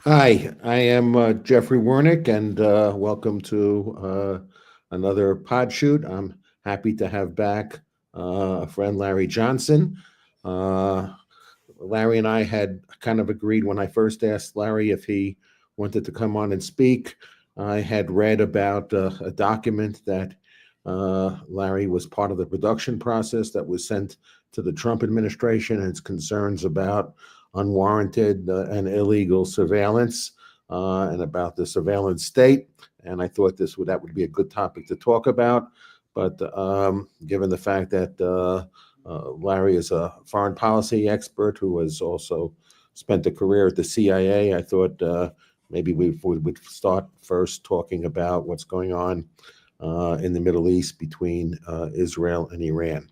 Hi, I am Jeffrey Wernick, and welcome to another pod shoot. I'm happy to have back a friend, Larry Johnson. Uh, Larry and I had kind of agreed when I first asked Larry if he wanted to come on and speak. I had read about a document that Larry was part of the production process that was sent to the Trump administration, and its concerns about unwarranted and illegal surveillance and about the surveillance state. And I thought that would be a good topic to talk about. But given the fact that Larry is a foreign policy expert who has also spent a career at the CIA. I thought maybe we would start first talking about what's going on in the Middle East between Israel and Iran.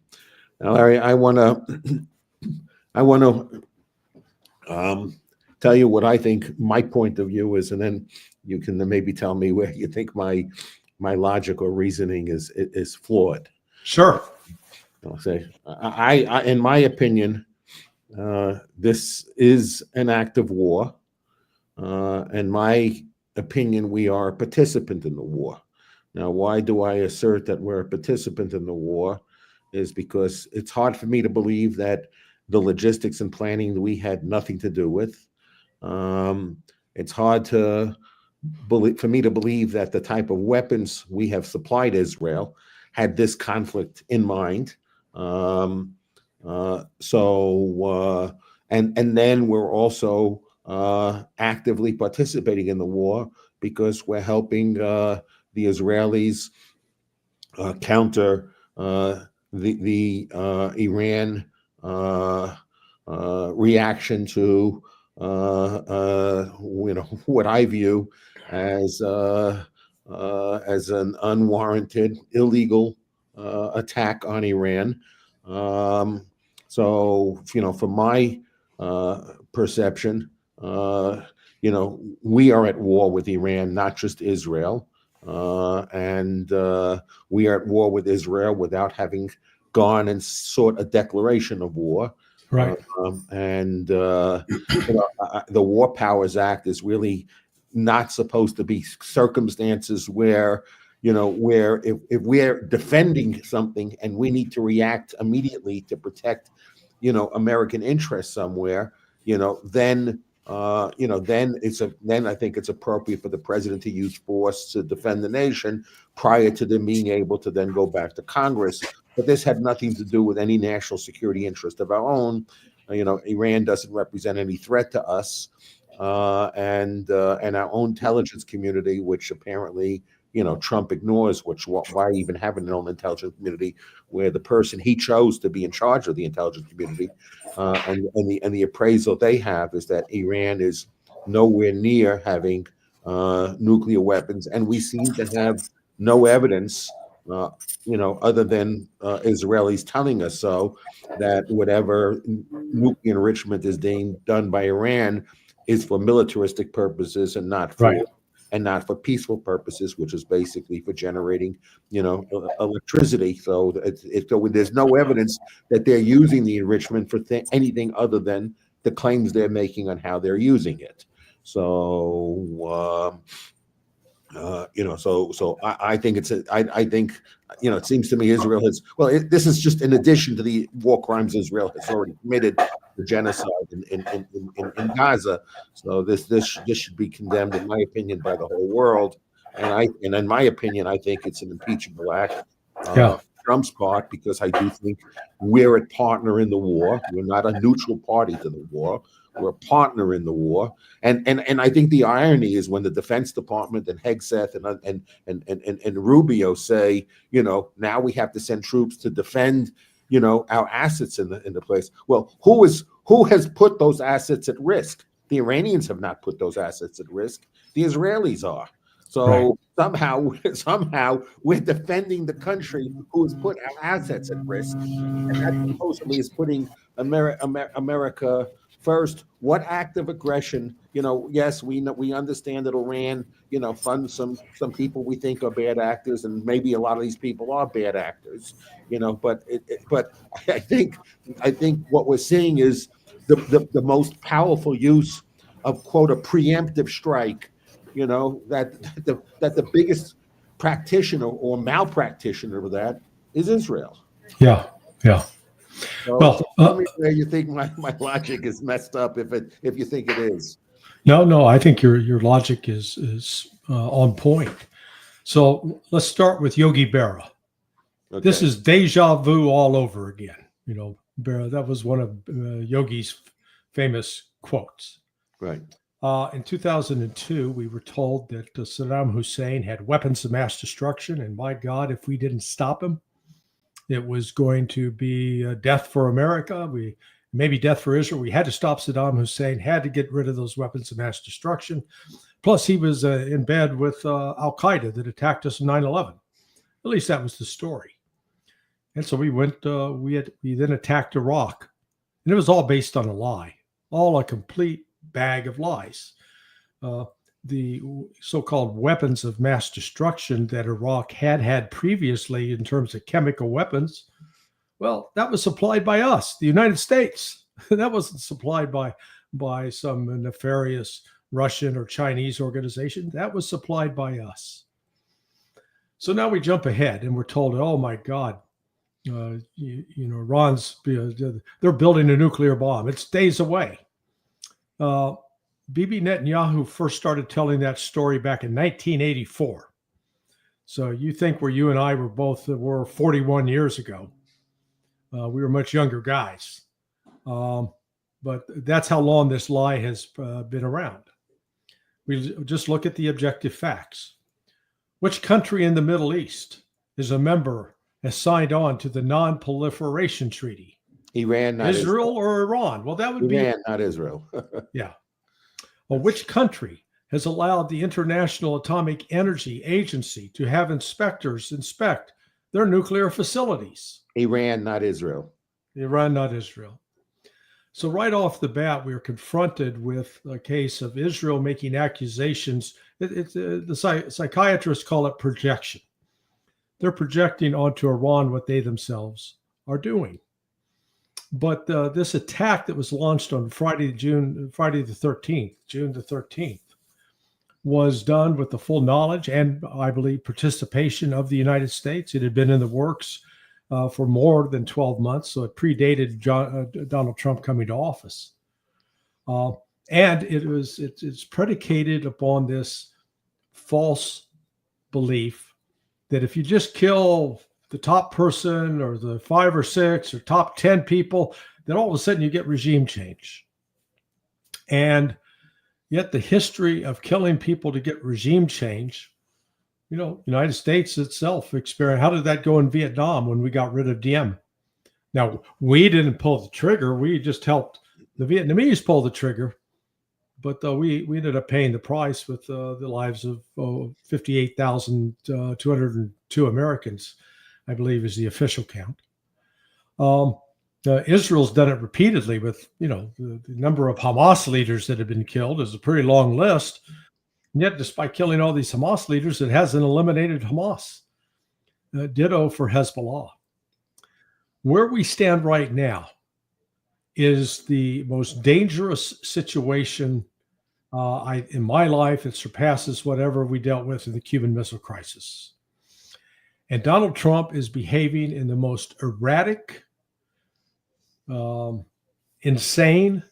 Now, Larry, I want to tell you what I think my point of view is, and then you can maybe tell me where you think my logic or reasoning is flawed. Sure. I'll say, in my opinion, this is an act of war. In my opinion, we are a participant in the war. Now, why do I assert that we're a participant in the war? Is because it's hard for me to believe that the logistics and planning we had nothing to do with. It's hard for me to believe that the type of weapons we have supplied Israel had this conflict in mind. Um, and then we're also actively participating in the war because we're helping the Israelis counter the Iran reaction to what I view as an unwarranted, illegal attack on Iran. From my perception, we are at war with Iran, not just Israel. And we are at war with Israel without having gone and sought a declaration of war. Right. The War Powers Act is really not supposed to be circumstances where, where if we're defending something and we need to react immediately to protect, American interests somewhere, then then I think it's appropriate for the president to use force to defend the nation prior to them being able to then go back to Congress. But this had nothing to do with any national security interest of our own. Iran doesn't represent any threat to us, and our own intelligence community, which apparently Trump ignores. Why even have an own intelligence community where the person he chose to be in charge of the intelligence community and the appraisal they have is that Iran is nowhere near having nuclear weapons, and we seem to have no evidence, other than Israelis telling us so, that whatever nuclear enrichment is being done by Iran is for militaristic purposes and not Right. for peaceful purposes, which is basically for generating, electricity. So there's no evidence that they're using the enrichment for anything other than the claims they're making on how they're using it. So I think I think it seems to me Israel has this is just in addition to the war crimes Israel has already committed, the genocide in Gaza. So this should be condemned, in my opinion, by the whole world. And in my opinion, I think it's an impeachable act. Yeah. Trump's part, because I do think we're a partner in the war. We're not a neutral party to the war. We're a partner in the war. And I think the irony is when the Defense Department and Hegseth and Rubio say, now we have to send troops to defend, our assets in the place. Well, who has put those assets at risk? The Iranians have not put those assets at risk. The Israelis are. So somehow we're defending the country who has put our assets at risk, and that supposedly is putting America first. What act of aggression? Yes, we know, we understand that Iran, funds some people we think are bad actors, and maybe a lot of these people are bad actors. But I think what we're seeing is the most powerful use of quote a preemptive strike, that the biggest practitioner or malpractitioner of that is Israel. Yeah, yeah. So Well, tell me where you think my logic is messed up, if you think it is. no, I think your logic is on point. So let's start with Yogi Berra. Okay. This is deja vu all over again. Berra, that was one of Yogi's famous quotes. Right. In 2002, we were told that Saddam Hussein had weapons of mass destruction, and my God, if we didn't stop him, it was going to be death for America. Maybe death for Israel. We had to stop Saddam Hussein, had to get rid of those weapons of mass destruction. Plus, he was in bed with Al Qaeda that attacked us in 9/11. At least that was the story. And so we went. We then attacked Iraq, and it was all based on a lie, all a complete bag of lies. The so-called weapons of mass destruction that Iraq had previously in terms of chemical weapons, well, that was supplied by us, the United States. That wasn't supplied by some nefarious Russian or Chinese organization. That was supplied by us. So now we jump ahead and we're told, oh my God, Iran's, they're building a nuclear bomb. It's days away. Bibi Netanyahu first started telling that story back in 1984. So you think where you and I were 41 years ago. We were much younger guys. But that's how long this lie has been around. We just look at the objective facts. Which country in the Middle East is a member, has signed on to the Non-Proliferation Treaty? Iran, not Israel or Iran? Well, that would be Iran, not Israel. Yeah. Well, which country has allowed the International Atomic Energy Agency to have inspectors inspect their nuclear facilities? Iran, not Israel. Iran, not Israel. So right off the bat, we are confronted with a case of Israel making accusations. The psychiatrists call it projection. They're projecting onto Iran what they themselves are doing. But this attack that was launched on Friday the 13th, June the 13th, was done with the full knowledge and, I believe, participation of the United States. It had been in the works for more than 12 months, so it predated Donald Trump coming to office. And it's predicated upon this false belief that if you just kill the top person or the 5 or 6 or top 10 people, then all of a sudden you get regime change. And yet the history of killing people to get regime change, United States itself experienced. How did that go in Vietnam when we got rid of Diem? Now, we didn't pull the trigger. We just helped the Vietnamese pull the trigger. But we ended up paying the price with the lives of 58,202 Americans, I believe is the official count. Israel's done it repeatedly with, the number of Hamas leaders that have been killed is a pretty long list. And yet, despite killing all these Hamas leaders, it hasn't eliminated Hamas. Ditto for Hezbollah. Where we stand right now is the most dangerous situation in my life. It surpasses whatever we dealt with in the Cuban Missile Crisis. And Donald Trump is behaving in the most erratic, insane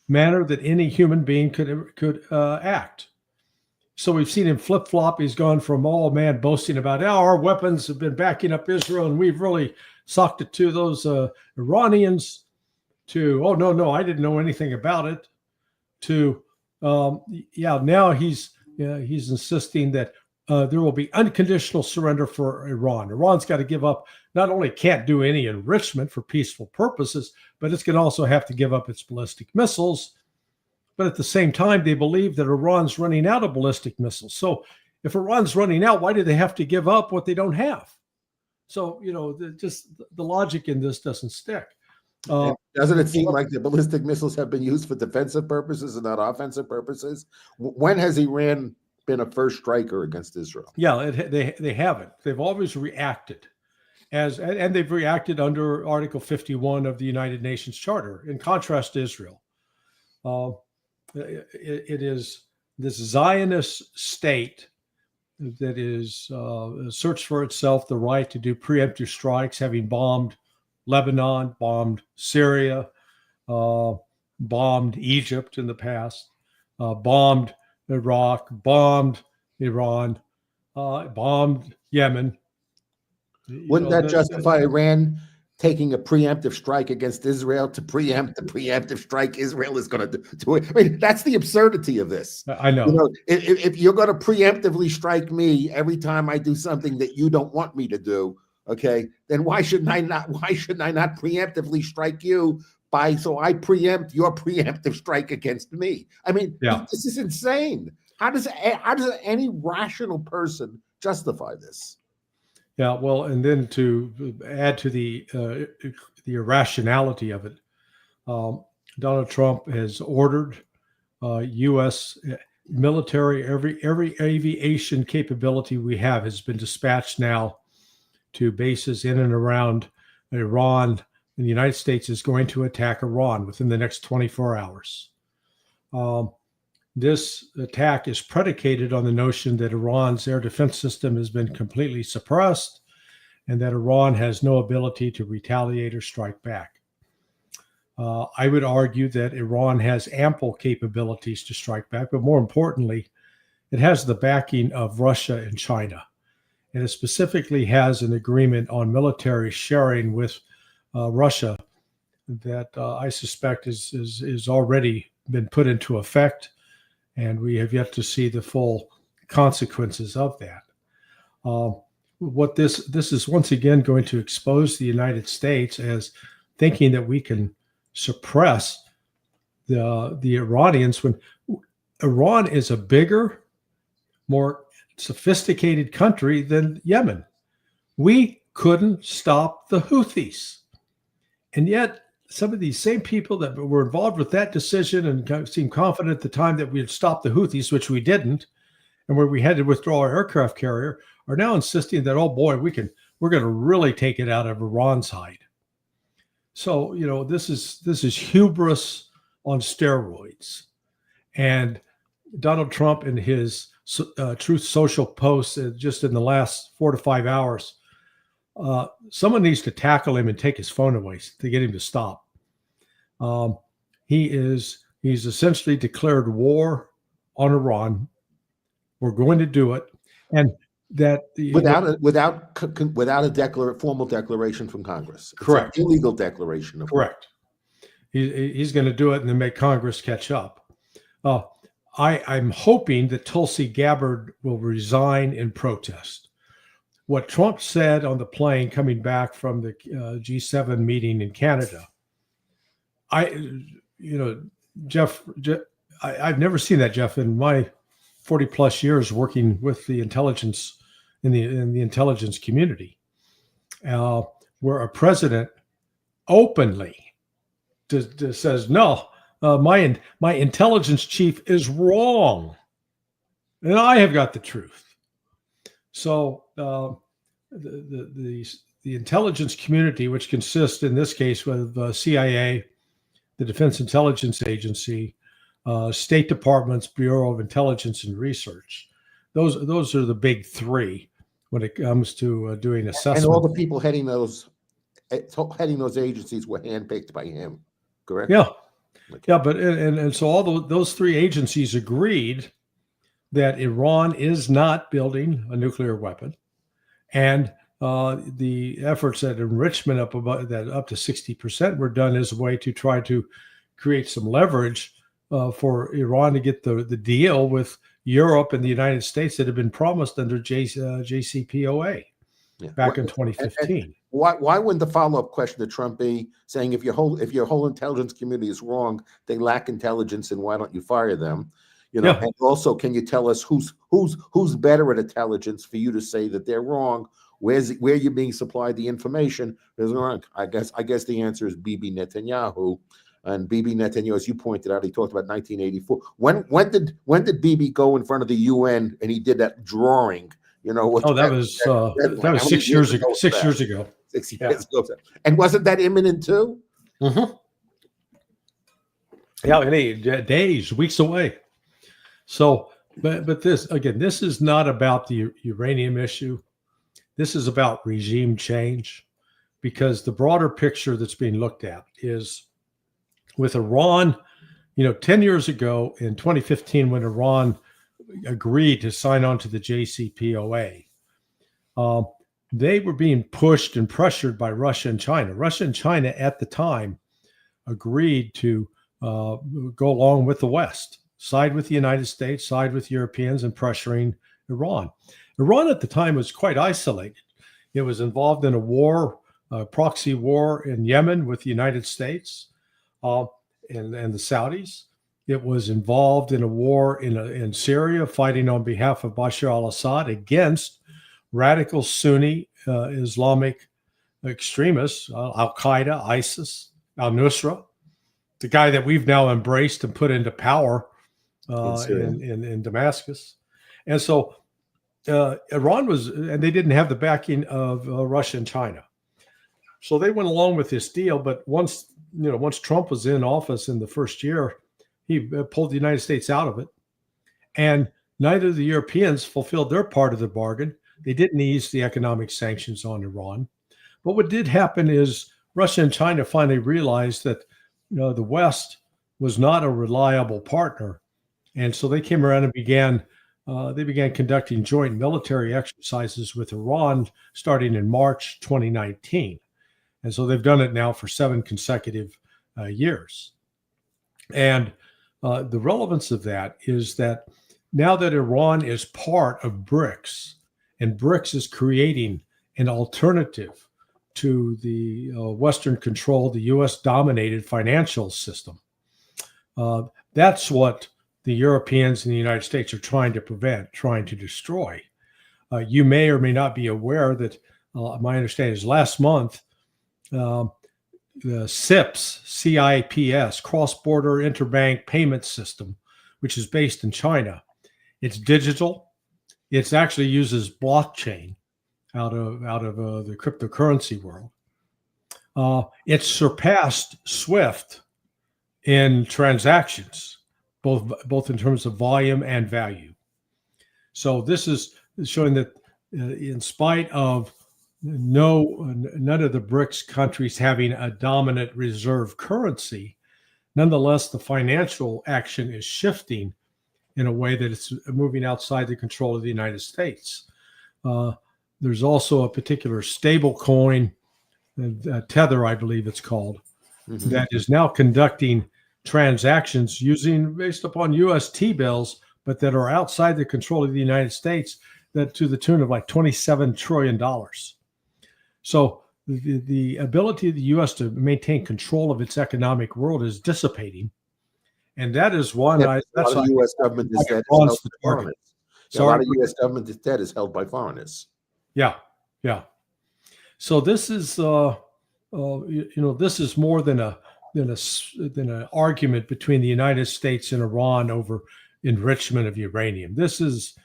manner that any human being could act. So we've seen him flip-flop. He's gone from boasting about our weapons have been backing up Israel and we've really socked it to those Iranians, to, oh, no, I didn't know anything about it, to, now he's insisting that there will be unconditional surrender for Iran. Iran's got to give up, not only can't do any enrichment for peaceful purposes, but it's going to also have to give up its ballistic missiles. But at the same time, they believe that Iran's running out of ballistic missiles. So if Iran's running out, why do they have to give up what they don't have? So, just the logic in this doesn't stick. Doesn't it seem like the ballistic missiles have been used for defensive purposes and not offensive purposes? When has Iran been a first striker against Israel? Yeah, they haven't. They've always reacted, and they've reacted under Article 51 of the United Nations Charter, in contrast to Israel. it is this Zionist state that is searched for itself the right to do preemptive strikes, having bombed Lebanon, bombed Syria, bombed Egypt in the past, bombed Iraq, bombed Iran, bombed Yemen. Wouldn't that justify Iran taking a preemptive strike against Israel to preempt the preemptive strike Israel is going to do it? I mean, that's the absurdity of this. I know. If you're going to preemptively strike me every time I do something that you don't want me to do, okay, then why shouldn't I not preemptively strike you so I preempt your preemptive strike against me? I mean, This is insane. How does any rational person justify this? Yeah, well, and then to add to the irrationality of it, Donald Trump has ordered U.S. military, every aviation capability we have has been dispatched now to bases in and around Iran. And the United States is going to attack Iran within the next 24 hours. This attack is predicated on the notion that Iran's air defense system has been completely suppressed and that Iran has no ability to retaliate or strike back. I would argue that Iran has ample capabilities to strike back, but more importantly, it has the backing of Russia and China. And it specifically has an agreement on military sharing with Russia that I suspect is already been put into effect. And we have yet to see the full consequences of that. What this is once again going to expose the United States as thinking that we can suppress the Iranians when Iran is a bigger, more sophisticated country than Yemen. We couldn't stop the Houthis, and yet some of these same people that were involved with that decision and seemed confident at the time that we'd stop the Houthis, which we didn't, and where we had to withdraw our aircraft carrier, are now insisting that, oh boy, we're going to really take it out of Iran's hide. So, this is hubris on steroids. And Donald Trump in his Truth Social posts just in the last 4 to 5 hours, someone needs to tackle him and take his phone away to get him to stop. He's essentially declared war on Iran. We're going to do it, and that without a formal declaration from Congress. Correct. It's an illegal declaration. Correct. He's going to do it and then make Congress catch up. I'm hoping that Tulsi Gabbard will resign in protest. What Trump said on the plane coming back from the G7 meeting in Canada, Jeff, I've never seen that, Jeff, in my 40 plus years working with the intelligence in the intelligence community, where a president openly says, no, my intelligence chief is wrong, and I have got the truth. So the intelligence community, which consists in this case with CIA, the Defense Intelligence Agency, State Department's Bureau of Intelligence and Research, those are the big three when it comes to doing assessment. And all the people heading those agencies were handpicked by him, correct? Yeah, okay. Yeah, but and so all those three agencies agreed that Iran is not building a nuclear weapon, and the efforts at enrichment up to 60% were done as a way to try to create some leverage for Iran to get the deal with Europe and the United States that had been promised under JCPOA back in 2015. Why wouldn't the follow-up question to Trump be saying, if your whole intelligence community is wrong, they lack intelligence, and why don't you fire them? And also, can you tell us who's better at intelligence for you to say that they're wrong? Where you're being supplied the information is wrong? I guess the answer is Bibi Netanyahu. And Bibi Netanyahu, as you pointed out, he talked about 1984. When did Bibi go in front of the UN and he did that drawing? That was 6 years ago. 6 years ago. 6 years ago. And wasn't that imminent too? Mm-hmm. Yeah, any days, weeks away. So, but this again, this is not about the uranium issue. This is about regime change, because the broader picture that's being looked at is with Iran. 10 years ago in 2015, when Iran agreed to sign on to the JCPOA, uh, they were being pushed and pressured by Russia and China. Russia and China at the time agreed to go along with the West, side with the United States, side with Europeans, and pressuring Iran. Iran at the time was quite isolated. It was involved in a war, proxy war in Yemen with the United States and the Saudis. It was involved in a war in Syria, fighting on behalf of Bashar al-Assad against radical Sunni Islamic extremists, Al-Qaeda, ISIS, al-Nusra, the guy that we've now embraced and put into power in Damascus. And so Iran and they didn't have the backing of Russia and China. So they went along with this deal. But once Trump was in office in the first year, he pulled the United States out of it. And neither of the Europeans fulfilled their part of the bargain. They didn't ease the economic sanctions on Iran. But what did happen is Russia and China finally realized that the West was not a reliable partner. And so they came around and began conducting joint military exercises with Iran starting in March 2019. And so they've done it now for 7 consecutive years. And the relevance of that is that now that Iran is part of BRICS, and BRICS is creating an alternative to the Western-controlled, the U.S.-dominated financial system. That's what the Europeans and the United States are trying to prevent, trying to destroy. You may or may not be aware that my understanding is last month, the CIPS, Cross-Border Interbank Payment System, which is based in China. It's digital. It actually uses blockchain out of the cryptocurrency world. It surpassed SWIFT in transactions, both in terms of volume and value. So this is showing that in spite of none of the BRICS countries having a dominant reserve currency, nonetheless, the financial action is shifting in a way that it's moving outside the control of the United States. There's also a particular stable coin, Tether, I believe it's called, that is now conducting transactions based upon US T-bills, but that are outside the control of the United States, that to the tune of like $27 trillion. So the ability of the U.S. to maintain control of its economic world is dissipating. And that is one. A lot of U.S. government is debt. A lot of U.S. government debt is held by foreigners. Yeah. So this is, this is more than an argument between the United States and Iran over enrichment of uranium. This is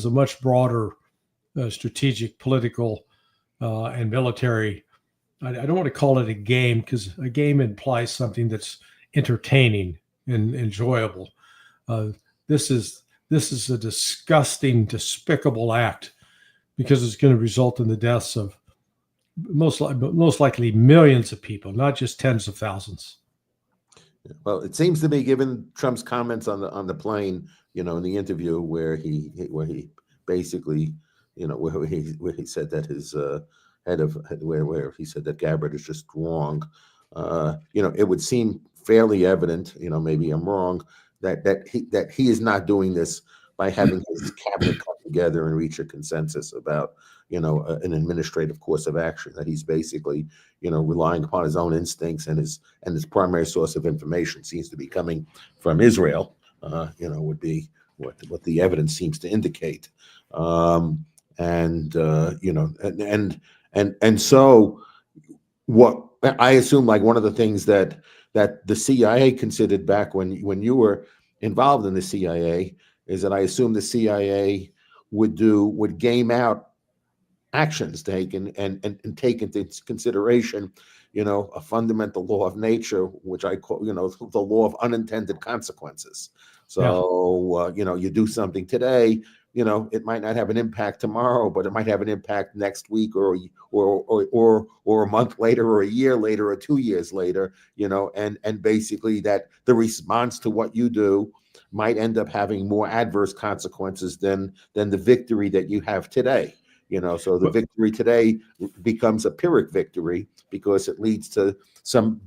a much broader strategic, political, and military. I don't want to call it a game, because a game implies something that's entertaining and enjoyable. This is a disgusting, despicable act, because it's going to result in the deaths of most likely millions of people, not just tens of thousands. Well, it seems to me, given Trump's comments on the plane, in the interview where he basically, where he said that his where he said that Gabbard is just wrong. It would seem fairly evident, maybe I'm wrong, that he is not doing this by having his cabinet come together and reach a consensus about, an administrative course of action, that he's basically, relying upon his own instincts, and his primary source of information seems to be coming from Israel, would be what the evidence seems to indicate. And so what I assume, like, one of the things that the CIA considered back when you were involved in the CIA is that I assume the CIA would game out actions taken and take into consideration a fundamental law of nature, which I call, the law of unintended consequences. So, you do something today, it might not have an impact tomorrow, but it might have an impact next week or a month later or a year later or 2 years later, and basically that the response to what you do might end up having more adverse consequences than the victory that you have today. So the victory today becomes a Pyrrhic victory because it leads to some,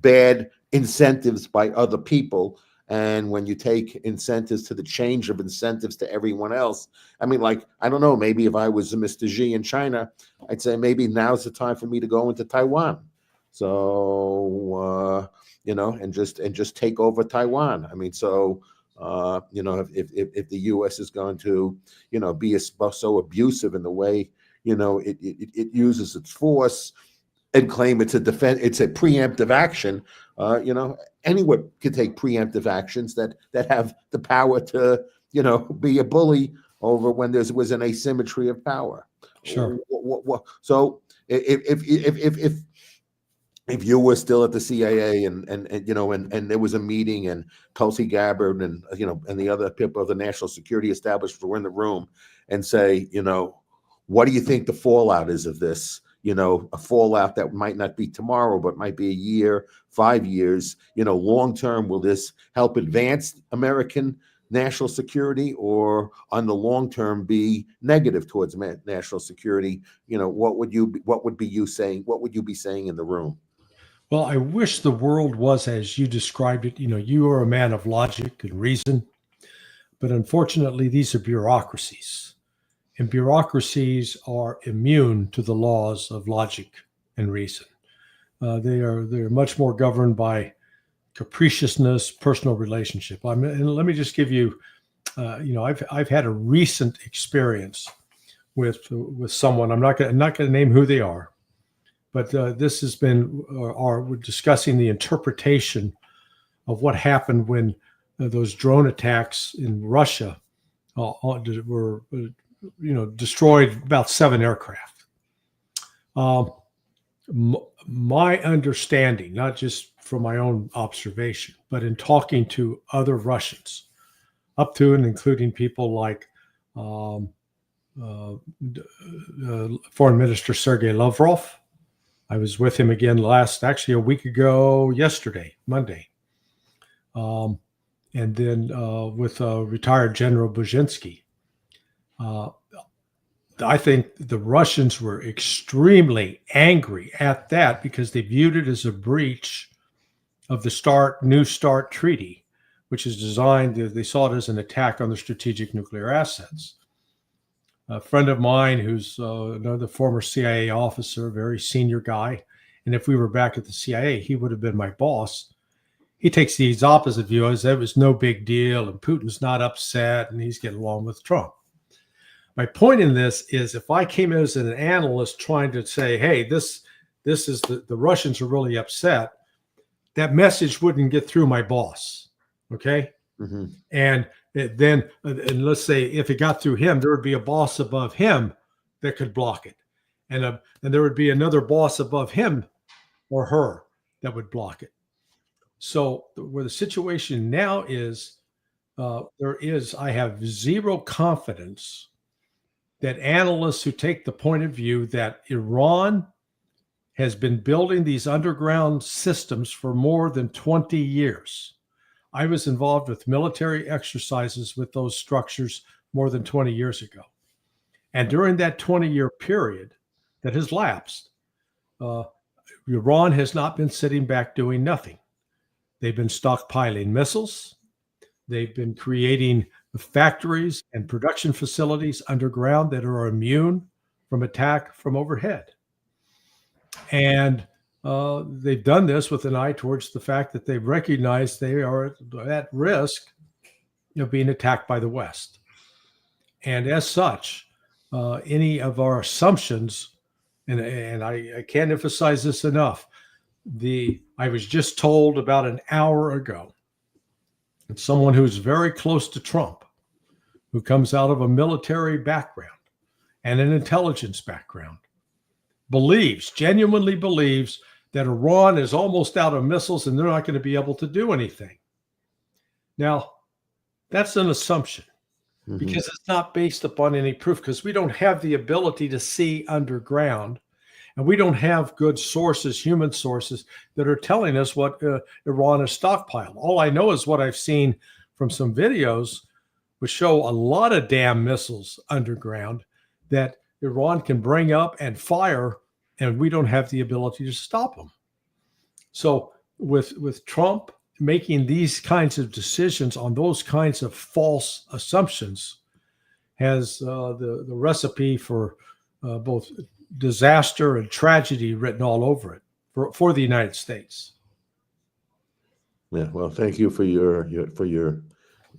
bad incentives by other people. And when you take incentives to the change of incentives to everyone else, I mean, like, I don't know, maybe if I was Mr. Xi in China, I'd say maybe now's the time for me to go into Taiwan. So, and just take over Taiwan. I mean, so, if the U.S. is going to, be so abusive in the way, it uses its force and claim it's a preemptive action, anyone could take preemptive actions that have the power to, be a bully over when there was an asymmetry of power. Sure. So if you were still at the CIA and there was a meeting and Tulsi Gabbard and and the other people of the national security establishment were in the room and say, what do you think the fallout is of this? A fallout that might not be tomorrow, but might be a year, 5 years, long term, will this help advance American national security or on the long term be negative towards national security? What would you be saying in the room? Well, I wish the world was as you described it. You are a man of logic and reason, but unfortunately, these are bureaucracies, and bureaucracies are immune to the laws of logic and reason. They're much more governed by capriciousness, personal relationship. And let me just give you, I've had a recent experience with someone. I'm not going to name who they are. But this has been, we're discussing the interpretation of what happened when those drone attacks in Russia were, destroyed about 7 aircraft. My understanding, not just from my own observation, but in talking to other Russians, up to and including people like Foreign Minister Sergei Lavrov. I was with him again a week ago, yesterday, Monday. And then with retired General Brzezinski. I think the Russians were extremely angry at that because they viewed it as a breach of the New START treaty, which is designed, they saw it as an attack on the strategic nuclear assets. A friend of mine who's another former CIA officer, very senior guy, and if we were back at the CIA, he would have been my boss. He takes the opposite view, as it was no big deal, and Putin's not upset, and he's getting along with Trump. My point in this is, if I came in as an analyst trying to say, hey, this is the Russians are really upset, that message wouldn't get through my boss, okay? Mm-hmm. And then let's say if it got through him, there would be a boss above him that could block it. And there would be another boss above him or her that would block it. So where the situation now is, I have zero confidence that analysts who take the point of view that Iran has been building these underground systems for more than 20 years. I was involved with military exercises with those structures more than 20 years ago. And during that 20-year period that has lapsed, Iran has not been sitting back doing nothing. They've been stockpiling missiles. They've been creating factories and production facilities underground that are immune from attack from overhead. And they've done this with an eye towards the fact that they've recognized they are at risk of being attacked by the West. And as such, any of our assumptions, and I can't emphasize this enough, I was just told about an hour ago that someone who's very close to Trump, who comes out of a military background and an intelligence background, genuinely believes that Iran is almost out of missiles and they're not going to be able to do anything. Now, that's an assumption because it's not based upon any proof, because we don't have the ability to see underground, and we don't have good sources, human sources, that are telling us what Iran has stockpiled. All I know is what I've seen from some videos, which show a lot of damn missiles underground that Iran can bring up and fire, and we don't have the ability to stop them. So with Trump making these kinds of decisions on those kinds of false assumptions has the recipe for both disaster and tragedy written all over it for the United States. Yeah, well, thank you for your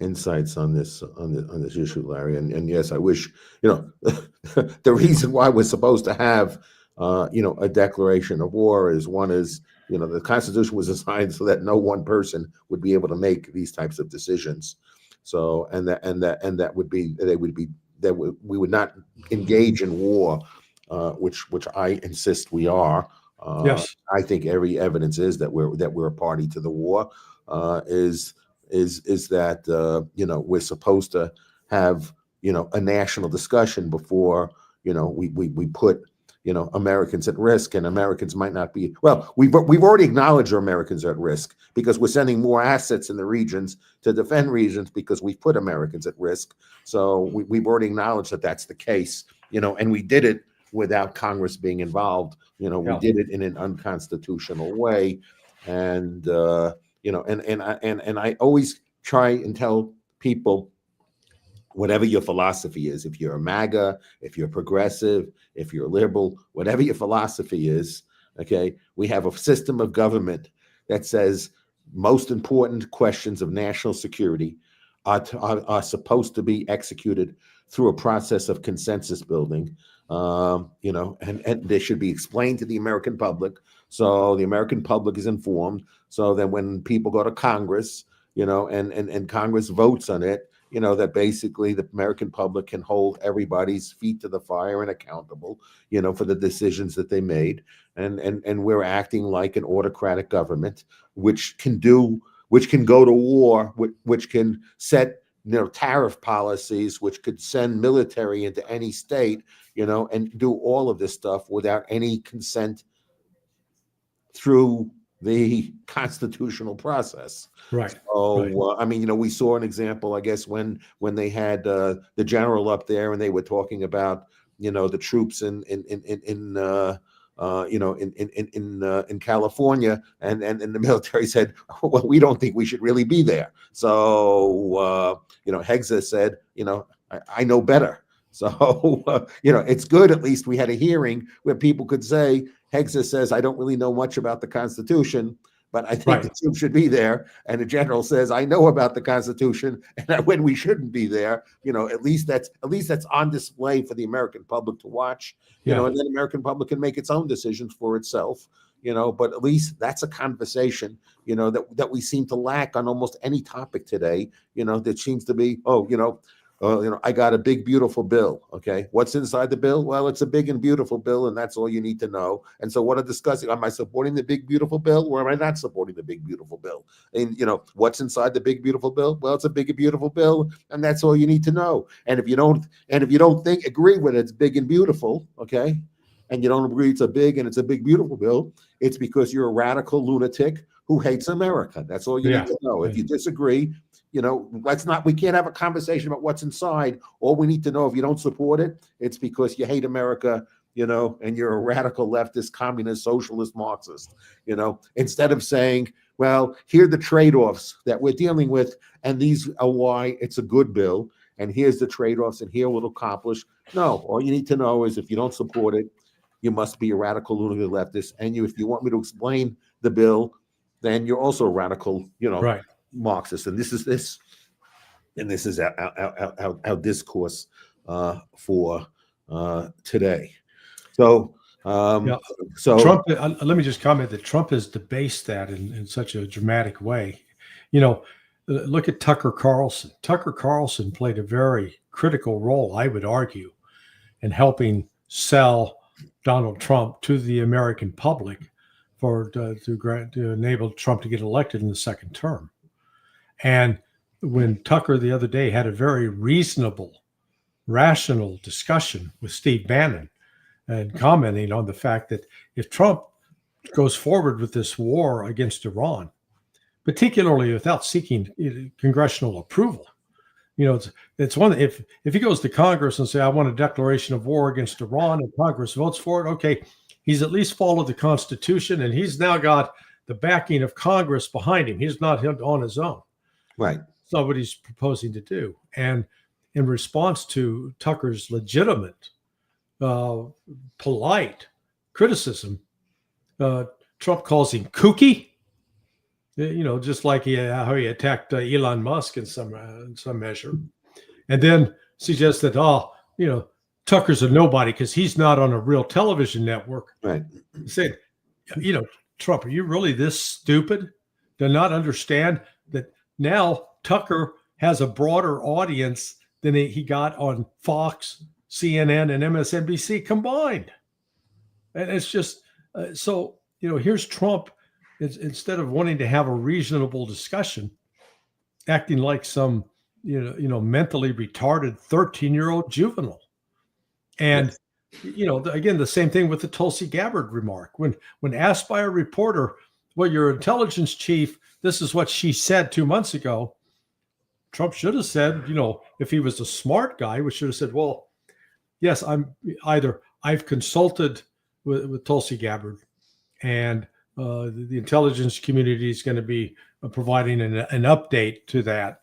insights on this issue, Larry. And yes, I wish, the reason why we're supposed to have a declaration of war is the Constitution was designed so that no one person would be able to make these types of decisions. So we would not engage in war, which I insist we are. Yes. I think every evidence is that we're a party to the war. Is that we're supposed to have a national discussion before we put Americans at risk, and Americans might not be. Well, we've already acknowledged our Americans are at risk because we're sending more assets in the regions to defend regions because we've put Americans at risk. So we've already acknowledged that that's the case, and we did it without Congress being involved. We did it in an unconstitutional way, and I always try and tell people, whatever your philosophy is, if you're a MAGA, if you're progressive, if you're liberal, whatever your philosophy is, okay, we have a system of government that says most important questions of national security are supposed to be executed through a process of consensus building, and they should be explained to the American public, so the American public is informed, so that when people go to Congress, and Congress votes on it, that basically the American public can hold everybody's feet to the fire and accountable, for the decisions that they made. And we're acting like an autocratic government, which can go to war, which can set, tariff policies, which could send military into any state, and do all of this stuff without any consent through the constitutional process. Right. So, right. We saw an example, I guess, when they had the general up there and they were talking about, the troops in California, and the military said, well, we don't think we should really be there. So, Hegseth said, I know better. So, it's good. At least we had a hearing where people could say, Hegseth says, I don't really know much about the Constitution, but I think the troops should be there. And the general says, I know about the Constitution and when we shouldn't be there. At least that's on display for the American public to watch. And then the American public can make its own decisions for itself. But at least that's a conversation, that we seem to lack on almost any topic today. That seems to be, I got a big, beautiful bill. Okay. What's inside the bill? Well, it's a big and beautiful bill, and that's all you need to know. And so what I'm discussing, am I supporting the big, beautiful bill, or am I not supporting the big, beautiful bill? And, what's inside the big, beautiful bill? Well, it's a big and beautiful bill, and that's all you need to know. And if you don't agree with it, it's big and beautiful, okay, and you don't agree it's a big, beautiful bill, it's because you're a radical lunatic who hates America. That's all you need to know. If you disagree, we can't have a conversation about what's inside. All we need to know, if you don't support it, it's because you hate America, and you're a radical leftist, communist, socialist, Marxist, instead of saying, well, here are the trade-offs that we're dealing with, and these are why it's a good bill, and here's the trade-offs, and here what it'll accomplish. No, all you need to know is if you don't support it, you must be a radical lunatic leftist, and if you want me to explain the bill, then you're also a radical, Marxist. And this is our discourse for today. So, so Trump. Let me just comment that Trump has debased that in such a dramatic way. Look at Tucker Carlson. Tucker Carlson played a very critical role, I would argue, in helping sell Donald Trump to the American public to enable Trump to get elected in the second term. And when Tucker the other day had a very reasonable, rational discussion with Steve Bannon and commenting on the fact that if Trump goes forward with this war against Iran, particularly without seeking congressional approval, it's one if he goes to Congress and say, I want a declaration of war against Iran, and Congress votes for it, okay, he's at least followed the Constitution, and he's now got the backing of Congress behind him. He's not on his own. Right. It's not what he's proposing to do. And in response to Tucker's legitimate, polite criticism, Trump calls him kooky. Just like how he attacked Elon Musk in some measure, and then suggests that Tucker's a nobody because he's not on a real television network. Right. He said, Trump, are you really this stupid to not understand that now Tucker has a broader audience than he got on Fox, CNN, and MSNBC combined? And it's just here's Trump. Instead of wanting to have a reasonable discussion, acting like some, mentally retarded 13-year-old juvenile. And, yes. Again, the same thing with the Tulsi Gabbard remark. When asked by a reporter, well, your intelligence chief, this is what she said 2 months ago, Trump should have said, if he was a smart guy, we should have said, well, yes, I've consulted with Tulsi Gabbard, and the intelligence community is going to be providing an update to that.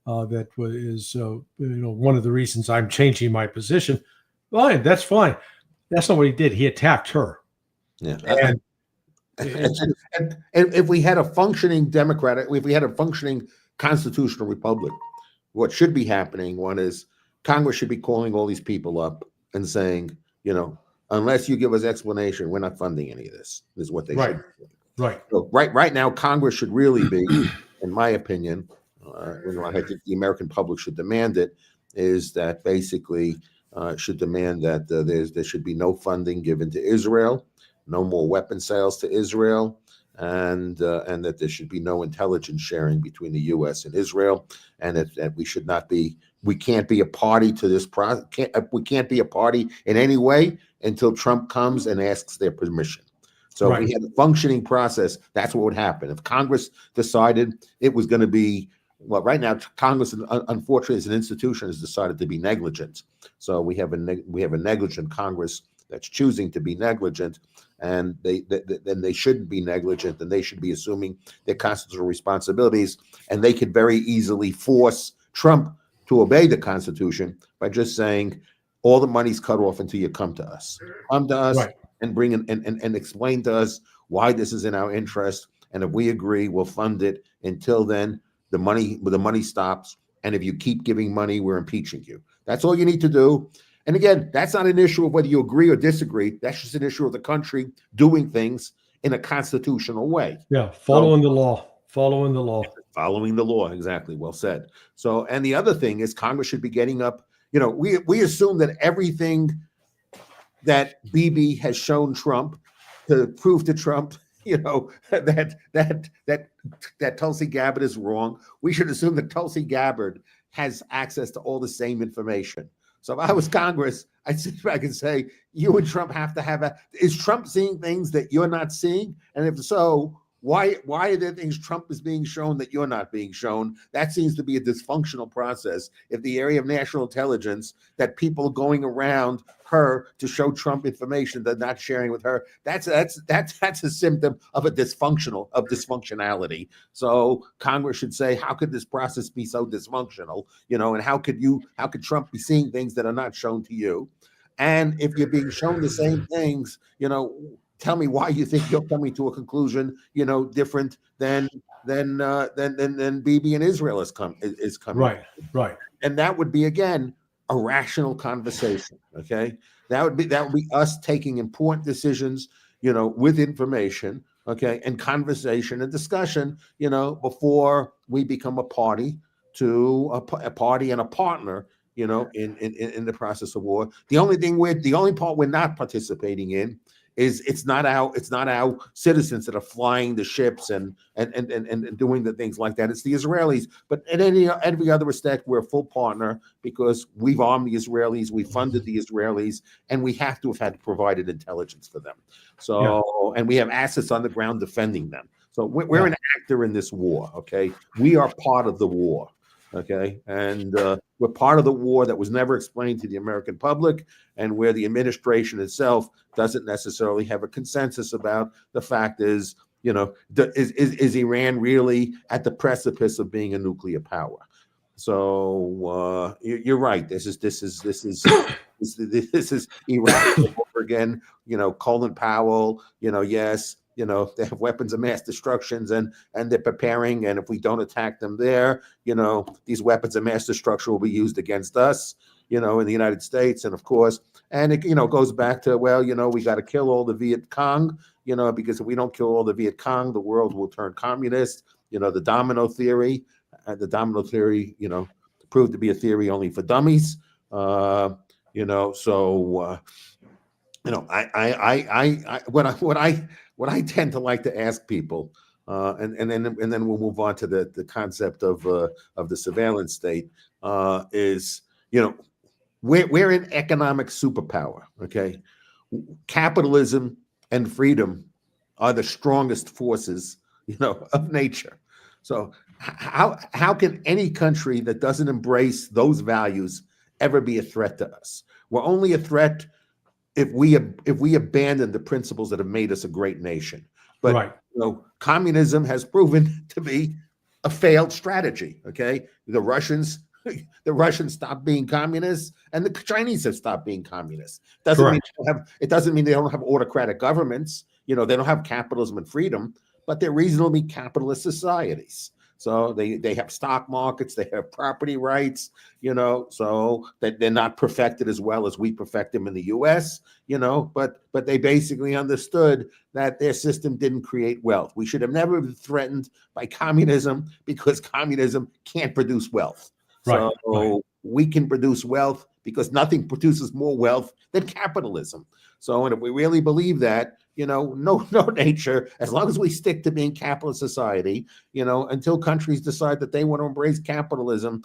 That is, one of the reasons I'm changing my position. Fine, that's fine. That's not what he did. He attacked her. Yeah. And if we had a functioning if we had a functioning constitutional republic, what should be happening, one is Congress should be calling all these people up and saying, unless you give us explanation, we're not funding any of this. Is what they should be. Right. So right now, Congress should really be, in my opinion, I think the American public should demand it, is that basically should demand that there should be no funding given to Israel, no more weapon sales to Israel, and that there should be no intelligence sharing between the U.S. and Israel, and that we can't be a party to this process. We can't be a party in any way until Trump comes and asks their permission. So if we had a functioning process, that's what would happen. If Congress decided it was going to be, well, right now Congress, unfortunately, as an institution, has decided to be negligent. So we have a negligent Congress that's choosing to be negligent, and then they shouldn't be negligent, and they should be assuming their constitutional responsibilities, and they could very easily force Trump to obey the Constitution by just saying, all the money's cut off until you come to us. Come to us and bring in and explain to us why this is in our interest. And if we agree, we'll fund it. Until then, the money stops. And if you keep giving money, we're impeaching you. That's all you need to do. And again, that's not an issue of whether you agree or disagree. That's just an issue of the country doing things in a constitutional way. Yeah, following the law. Following the law. Following the law, exactly. Well said. So, and the other thing is Congress should be getting up. We assume that everything that Bibi has shown Trump to prove to Trump, that Tulsi Gabbard is wrong. We should assume that Tulsi Gabbard has access to all the same information. So if I was Congress, I'd sit back and say, you and Trump have to have is Trump seeing things that you're not seeing? And if so, why are there things Trump is being shown that you're not being shown? That seems to be a dysfunctional process. If the area of national intelligence, that people are going around her to show Trump information they're not sharing with her, that's a symptom of dysfunctionality. So Congress should say, how could this process be so dysfunctional? And how could Trump be seeing things that are not shown to you? And if you're being shown the same things, tell me why you think you're coming to a conclusion, different than Bibi and Israel is coming. Right. And that would be, again, a rational conversation. Okay, that would be us taking important decisions, with information. Okay, and conversation and discussion, before we become a party to a party and a partner, in the process of war. The only part we're not participating in is it's not our citizens that are flying the ships and doing the things like that. It's the Israelis. But in every other respect, we're a full partner because we've armed the Israelis, we funded the Israelis, and we have to have had provided intelligence for them. So and we have assets on the ground defending them. So we're an actor in this war. Okay, we are part of the war. Okay, and we're part of the war that was never explained to the American public, and where the administration itself doesn't necessarily have a consensus about. The fact is, is Iran really at the precipice of being a nuclear power? So you're right. This is Iraq over again. Colin Powell. Yes. They have weapons of mass destructions and they're preparing. And if we don't attack them there, these weapons of mass destruction will be used against us, in the United States. And of course, and it, goes back to, we got to kill all the Viet Cong, because if we don't kill all the Viet Cong, the world will turn communist. The domino theory, proved to be a theory only for dummies. What I tend to like to ask people, and then we'll move on to the concept of the surveillance state, is we're an economic superpower. Okay, capitalism and freedom are the strongest forces of nature. So how can any country that doesn't embrace those values ever be a threat to us? We're only a threat if we abandon the principles that have made us a great nation. But communism has proven to be a failed strategy. Okay, the Russians stopped being communists, and the Chinese have stopped being communists. It doesn't mean they don't have autocratic governments. They don't have capitalism and freedom, but they're reasonably capitalist societies. So they have stock markets, they have property rights, so that they're not perfected as well as we perfect them in the US, but they basically understood that their system didn't create wealth. We should have never been threatened by communism because communism can't produce wealth. So we can produce wealth because nothing produces more wealth than capitalism. So, and if we really believe that, no nature, as long as we stick to being capitalist society, until countries decide that they want to embrace capitalism,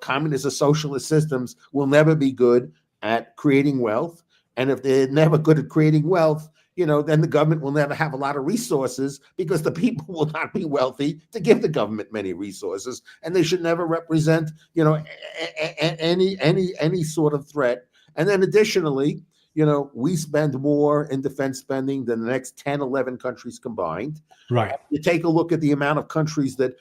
communist or socialist systems will never be good at creating wealth. And if they're never good at creating wealth, then the government will never have a lot of resources because the people will not be wealthy to give the government many resources, and they should never represent, any sort of threat. And then additionally, we spend more in defense spending than the next 10, 11 countries combined. Right. You take a look at the amount of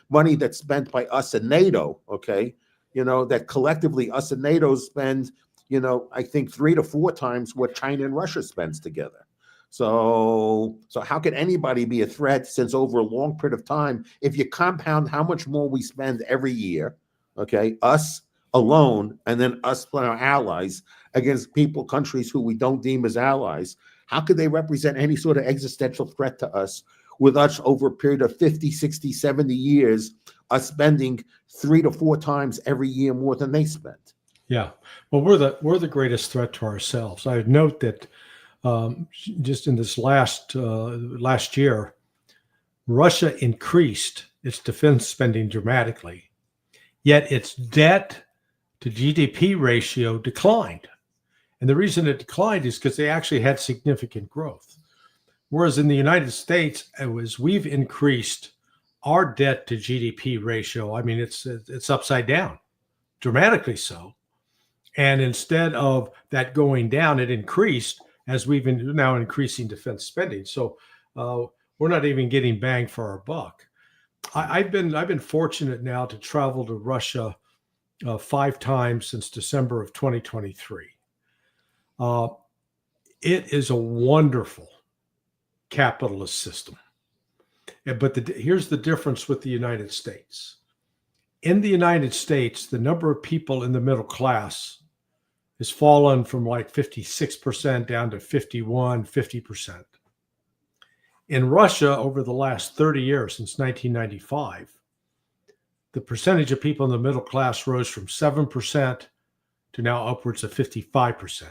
money that's spent by us and NATO, okay, that collectively us and NATO spend, I think 3 to 4 times what China and Russia spends together. So how can anybody be a threat, since over a long period of time, if you compound how much more we spend every year, okay, us alone, and then us and our allies against countries who we don't deem as allies, how could they represent any sort of existential threat to us with us over a period of 50, 60, 70 years, us spending 3 to 4 times every year more than they spent? Yeah. Well, we're the greatest threat to ourselves. I would note that just in this last year, Russia increased its defense spending dramatically, yet its debt to GDP ratio declined. And the reason it declined is because they actually had significant growth. Whereas in the United States, we've increased our debt to GDP ratio. I mean, it's upside down, dramatically so. And instead of that going down, it increased as we've been now increasing defense spending. So we're not even getting bang for our buck. I've been fortunate now to travel to Russia 5 times since December of 2023. It is a wonderful capitalist system. But here's the difference with the United States. In the United States, the number of people in the middle class has fallen from like 56% down to 50%. In Russia, over the last 30 years, since 1995, the percentage of people in the middle class rose from 7% to now upwards of 55%.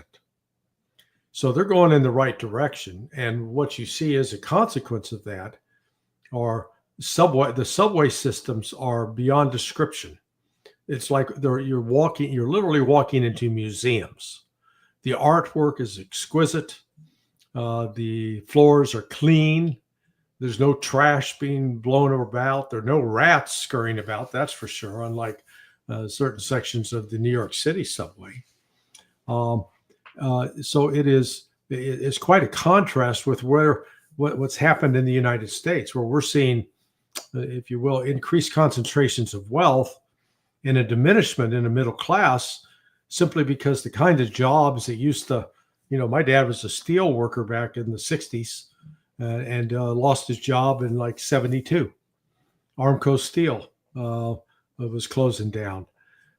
So they're going in the right direction. And what you see as a consequence of that are the subway systems are beyond description. It's like you're literally walking into museums. The artwork is exquisite. The floors are clean. There's no trash being blown about. There are no rats scurrying about, that's for sure, unlike certain sections of the New York City subway. So it's quite a contrast with what's happened in the United States, where we're seeing, if you will, increased concentrations of wealth and a diminishment in the middle class, simply because the kind of jobs that used to, my dad was a steel worker back in the 60s and lost his job in like 72. Armco Steel was closing down.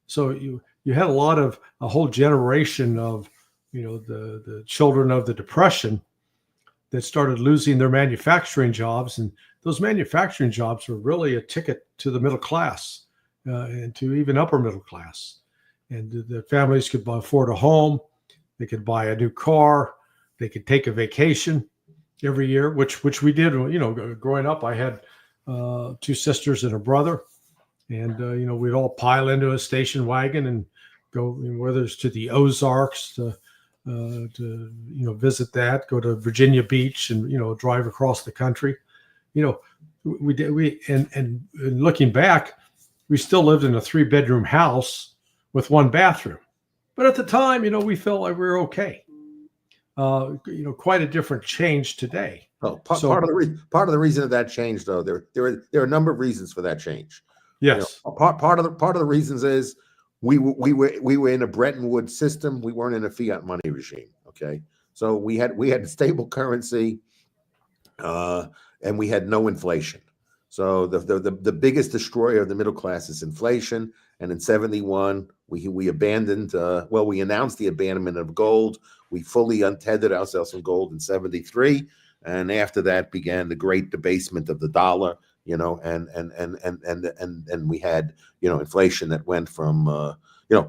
So you had a whole generation of, the children of the Depression that started losing their manufacturing jobs. And those manufacturing jobs were really a ticket to the middle class and to even upper middle class. And the families could afford a home. They could buy a new car. They could take a vacation every year, which we did. Growing up, I had 2 sisters and a brother. And, we'd all pile into a station wagon and go, whether it's to the Ozarks to visit that, go to Virginia Beach and, drive across the country. And looking back, we still lived in a 3-bedroom house with 1 bathroom. But at the time, we felt like we were okay. Quite a different change today. Oh, part of the reason of that change, though, there are a number of reasons for that change. Yes. Part of the reasons is we were in a Bretton Woods system. We weren't in a fiat money regime. Okay, so we had stable currency, and we had no inflation. So the biggest destroyer of the middle class is inflation. And in 71, we abandoned. We announced the abandonment of gold. We fully untethered ourselves from gold in 73, and after that began the great debasement of the dollar. And we had inflation that went from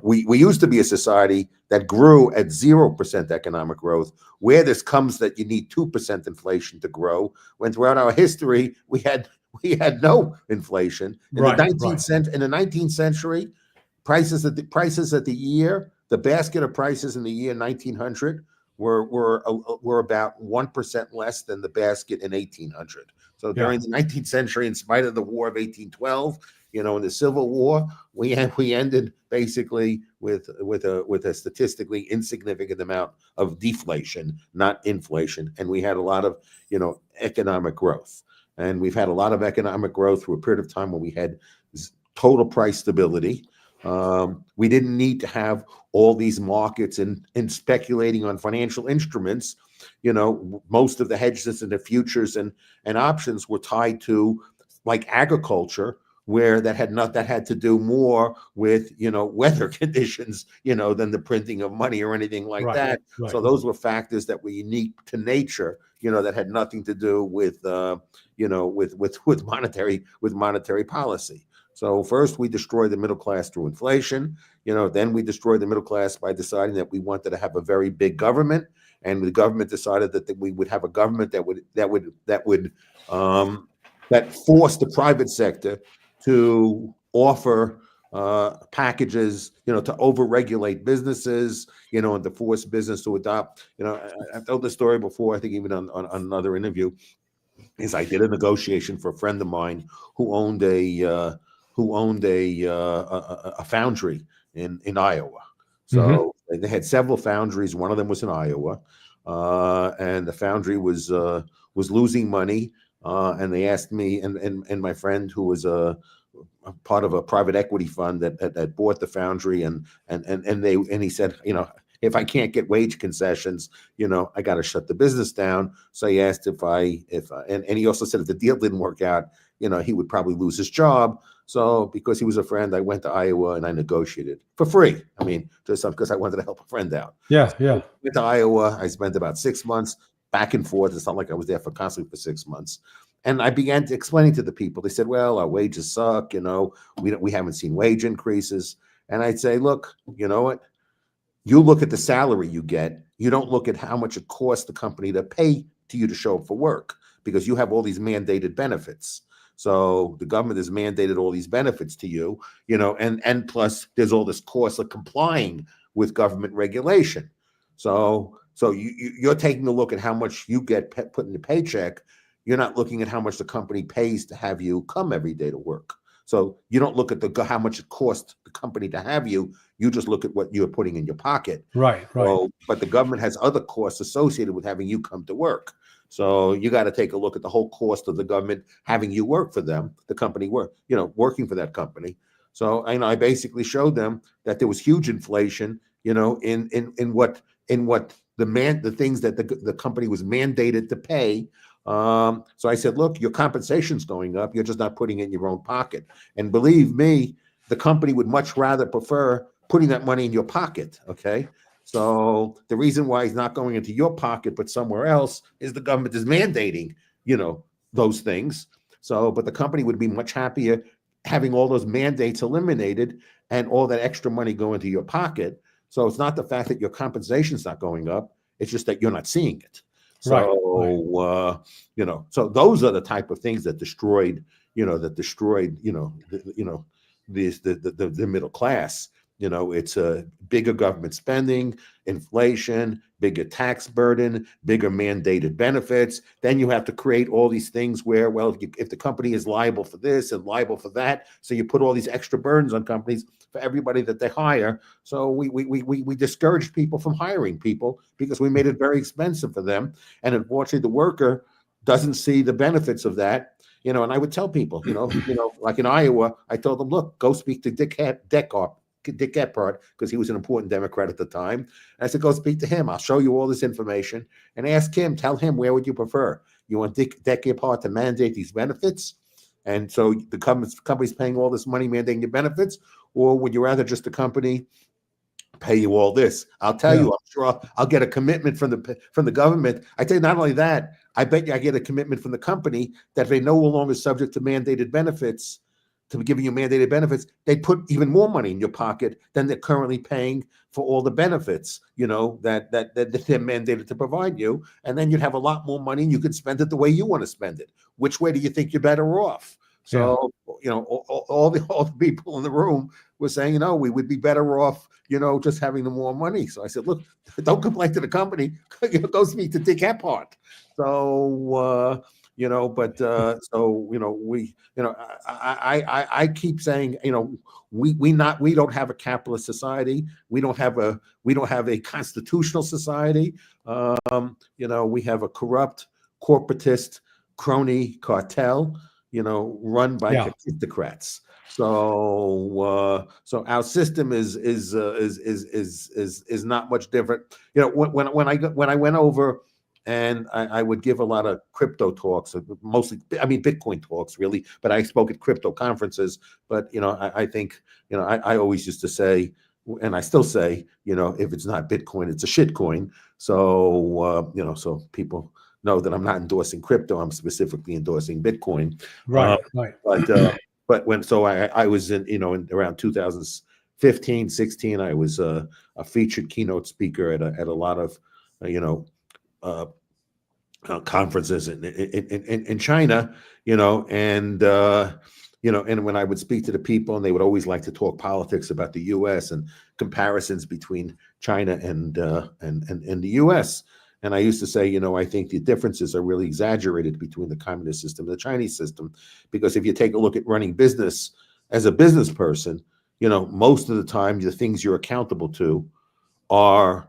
we used to be a society that grew at 0% economic growth. Where this comes that you need 2% inflation to grow, when throughout our history we had no inflation. In the 19th century, prices at the basket of prices in the year 1900 were about 1% less than the basket in 1800. So during the 19th century, in spite of the War of 1812, in the Civil War, we ended basically with a statistically insignificant amount of deflation, not inflation, and we had a lot of economic growth. And we've had a lot of economic growth through a period of time when we had total price stability. We didn't need to have all these markets and speculating on financial instruments. Most of the hedges and the futures and options were tied to like agriculture, where that had to do more with weather conditions than the printing of money or anything like that. Right. So those were factors that were unique to nature, that had nothing to do with with monetary policy. So first we destroyed the middle class through inflation. Then we destroyed the middle class by deciding that we wanted to have a very big government, and the government decided that we would have a government that forced the private sector to offer packages, to overregulate businesses, and to force business to adopt. I've told this story before, I think even on another interview, is I did a negotiation for a friend of mine who owned a foundry in Iowa. So they had several foundries. One of them was in Iowa, and the foundry was losing money. And they asked me and my friend, who was a part of a private equity fund that bought the foundry, and he said, if I can't get wage concessions, I got to shut the business down. So he asked and he also said if the deal didn't work out, he would probably lose his job. So because he was a friend, I went to Iowa and I negotiated for free. I mean, just because I wanted to help a friend out. Yeah. So I went to Iowa. I spent about 6 months back and forth. It's not like I was there constantly for 6 months. And I began explaining to the people. They said, well, our wages suck. We haven't seen wage increases. And I'd say, look, you know what? you look at the salary you get. You don't look at how much it costs the company to pay to you to show up for work, because you have all these mandated benefits. So the government has mandated all these benefits to you, and plus there's all this cost of complying with government regulation. So you're taking a look at how much you get put in the paycheck. You're not looking at how much the company pays to have you come every day to work. So you don't look at how much it costs the company to have you. You just look at what you're putting in your pocket. Right. So, but the government has other costs associated with having you come to work. So you got to take a look at the whole cost of the government having you work for them, the company working for that company. So I basically showed them that there was huge inflation, in what the things that the company was mandated to pay. So I said, look, your compensation's going up. You're just not putting it in your own pocket. And believe me, the company would much rather prefer putting that money in your pocket. Okay. So the reason why he's not going into your pocket, but somewhere else, is the government is mandating, those things. So, but the company would be much happier having all those mandates eliminated and all that extra money go into your pocket. So it's not the fact that your compensation's not going up. It's just that you're not seeing it. So, so those are the type of things that destroyed, the middle class. It's a bigger government spending, inflation, bigger tax burden, bigger mandated benefits. Then you have to create all these things where, well, if the company is liable for this and liable for that, so you put all these extra burdens on companies for everybody that they hire. So we discouraged people from hiring people because we made it very expensive for them. And unfortunately, the worker doesn't see the benefits of that. And I would tell people, like in Iowa, I told them, look, go speak to Dick Gephardt, because he was an important Democrat at the time. And I said, go speak to him. I'll show you all this information and ask him, tell him, where would you prefer? You want Dick Gephardt to mandate these benefits? And so the company's paying all this money mandating your benefits, or would you rather just the company pay you all this? I'll tell you, I'm sure I'll get a commitment from the government. I tell you, not only that, I bet you I get a commitment from the company that if they no longer subject to mandated benefits, to be giving you mandated benefits, they'd put even more money in your pocket than they're currently paying for all the benefits, that they're mandated to provide you. And then you'd have a lot more money and you could spend it the way you want to spend it. Which way do you think you're better off? So, all the people in the room were saying, we would be better off, just having the more money. So I said, look, don't complain to the company. Go speak to Dick Gephardt. So, I keep saying, we don't have a capitalist society. We don't have a constitutional society. We have a corrupt, corporatist, crony cartel, run by capitocrats. So our system is not much different. When I went over, and I would give a lot of crypto talks, mostly, Bitcoin talks, really, but I spoke at crypto conferences. But, I think, I always used to say, and I still say, if it's not Bitcoin, it's a shitcoin. So, so people know that I'm not endorsing crypto. I'm specifically endorsing Bitcoin. Right. But I was in around 2015, 16, I was a featured keynote speaker at a lot of, conferences in China, and when I would speak to the people, and they would always like to talk politics about the U.S. and comparisons between China and the U.S. And I used to say, I think the differences are really exaggerated between the communist system and the Chinese system, because if you take a look at running business as a business person, most of the time the things you're accountable to are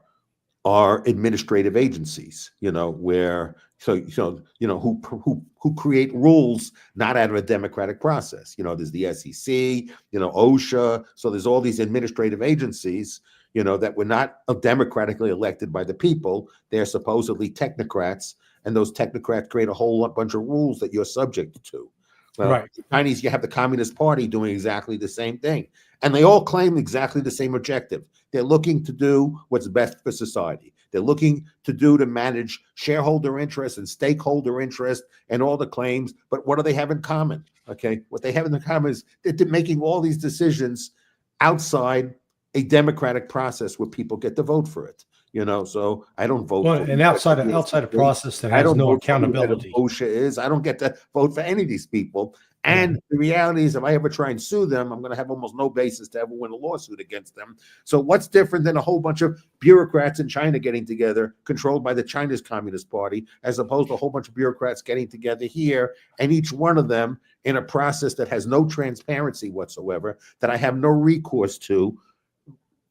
administrative agencies, where who create rules not out of a democratic process. There's the SEC, OSHA. So there's all these administrative agencies, that were not democratically elected by the people. They're supposedly technocrats, and those technocrats create a whole bunch of rules that you're subject to. Well, the Chinese, you have the Communist Party doing exactly the same thing. And they all claim exactly the same objective. They're looking to do what's best for society. They're looking to manage shareholder interest and stakeholder interest and all the claims. But what do they have in common? Okay, what they have in common is that they're making all these decisions outside a democratic process where people get to vote for it. So I don't vote Well, for and outside a process that I has don't no vote for who the head of accountability. OSHA is. I don't get to vote for any of these people. And the reality is, if I ever try and sue them, I'm going to have almost no basis to ever win a lawsuit against them. So what's different than a whole bunch of bureaucrats in China getting together, controlled by the Chinese Communist Party, as opposed to a whole bunch of bureaucrats getting together here, and each one of them in a process that has no transparency whatsoever, that I have no recourse to?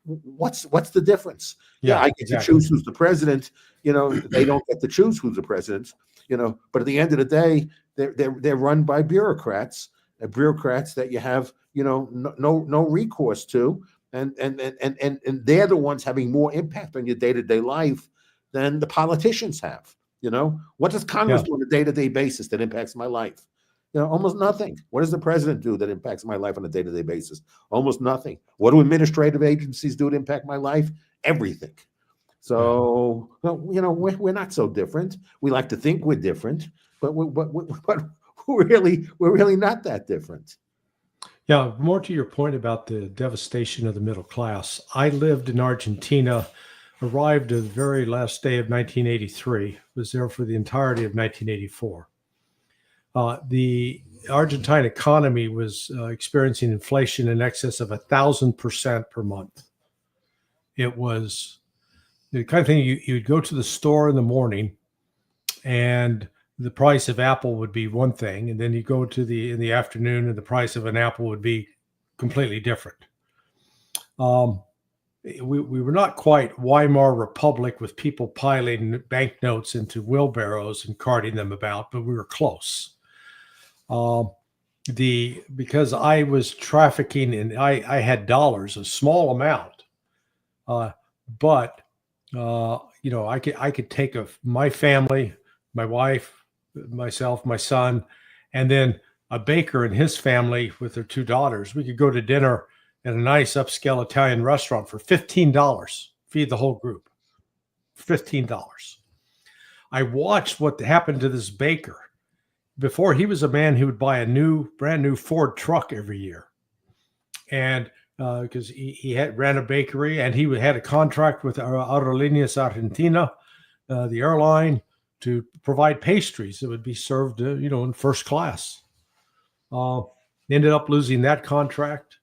What's the difference? Yeah, I get to choose who's the president. They don't get to choose who's the president. But at the end of the day, they're run by bureaucrats that you have no recourse to, and they're the ones having more impact on your day-to-day life than the politicians have. What does Congress do on a day-to-day basis that impacts my life? Almost nothing. What does the president do that impacts my life on a day-to-day basis? Almost nothing. What do administrative agencies do to impact my life? Everything. So, we're not so different. We like to think we're different, but we're really not that different. Yeah, more to your point about the devastation of the middle class. I lived in Argentina, arrived the very last day of 1983, was there for the entirety of 1984. The Argentine economy was experiencing inflation in excess of 1,000% per month. It was the kind of thing you'd go to the store in the morning, and the price of apple would be one thing, and then you go to in the afternoon, and the price of an apple would be completely different. We were not quite Weimar Republic with people piling banknotes into wheelbarrows and carting them about, but we were close. Because I was trafficking and I had dollars, a small amount, but I could take my family, my wife, myself, my son, and then a baker and his family with their two daughters. We could go to dinner at a nice upscale Italian restaurant for $15, feed the whole group. $15. I watched what happened to this baker. Before, he was a man who would buy a brand new Ford truck every year. And because he ran a bakery, and he had a contract with Aerolíneas Argentina, the airline, to provide pastries that would be served, in first class. Ended up losing that contract.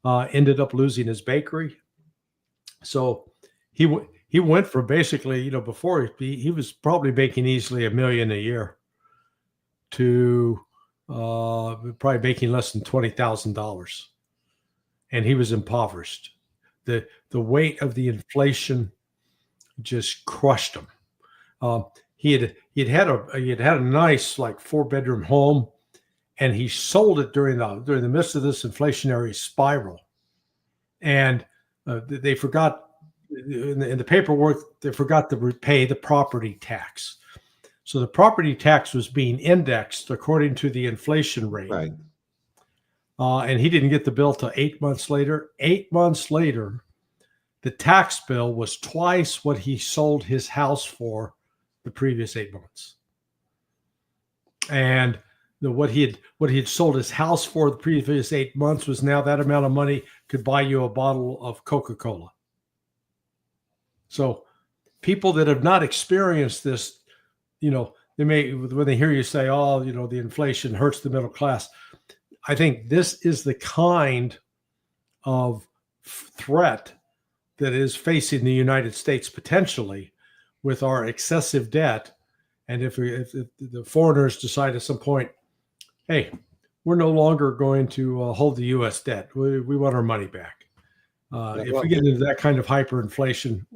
Ended up losing his bakery. So he went from basically, before he was probably making easily $1 million a year to probably making less than $20,000. And he was impoverished. The weight of the inflation just crushed him. He had a nice, like, 4-bedroom home, and he sold it during the midst of this inflationary spiral. And they forgot in the paperwork, they forgot to pay the property tax. So the property tax was being indexed according to the inflation rate. Right. And he didn't get the bill till 8 months later. 8 months later, the tax bill was twice what he sold his house for the previous 8 months. And what he had sold his house for the previous 8 months was now that amount of money could buy you a bottle of Coca-Cola. So people that have not experienced this, they may, when they hear you say, oh, the inflation hurts the middle class. I think this is the kind of threat that is facing the United States potentially with our excessive debt. And if the foreigners decide at some point, hey, we're no longer going to hold the U.S. debt. We want our money back. If we get into that kind of hyperinflation,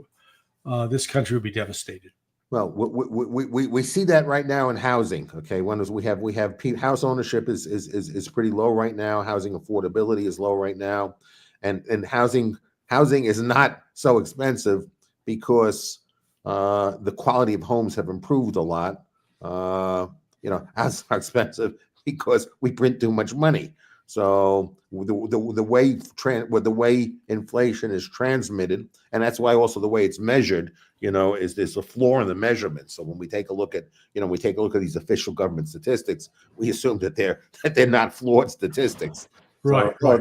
this country will be devastated. Well, we see that right now in housing. Okay, one is we have house ownership is pretty low right now. Housing affordability is low right now, and housing is not so expensive because the quality of homes have improved a lot. Houses are expensive because we print too much money. So the way inflation is transmitted, and that's why also the way it's measured, is there's a flaw in the measurement. So when we take a look at these official government statistics, we assume that they're not flawed statistics. Right. So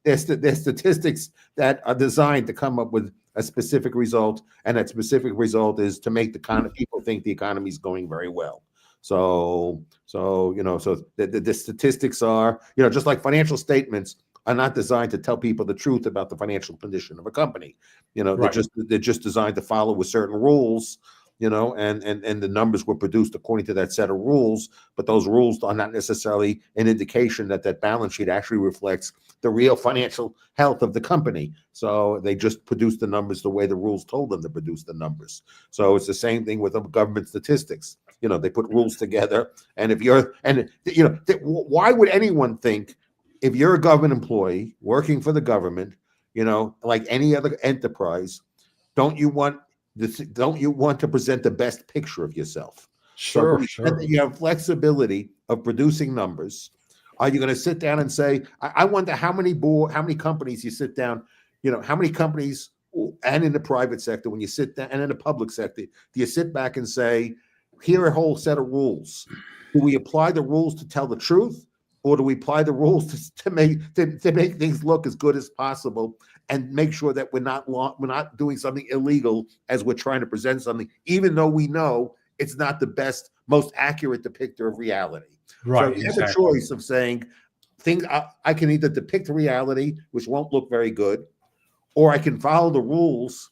There's statistics that are designed to come up with a specific result, and that specific result is to make the people think the economy is going very well. So the statistics are, just like financial statements are not designed to tell people the truth about the financial condition of a company. Right. They're just designed to follow with certain rules, and the numbers were produced according to that set of rules, but those rules are not necessarily an indication that that balance sheet actually reflects the real financial health of the company. So they just produce the numbers the way the rules told them to produce the numbers. So it's the same thing with the government statistics. They put rules together, and why would anyone think, if you're a government employee working for the government, like any other enterprise, don't you want to present the best picture of yourself? So to Sure, the extent sure. that you have flexibility of producing numbers, are you going to sit down and say, I wonder how many companies you sit down, how many companies, and in the private sector, when you sit down, and in the public sector, do you sit back and say, here are a whole set of rules. Do we apply the rules to tell the truth, or do we apply the rules to make things look as good as possible, and make sure that we're not doing something illegal as we're trying to present something, even though we know it's not the best, most accurate depictor of reality? So Right, you have a exactly. choice of saying things. I can either depict reality, which won't look very good, or I can follow the rules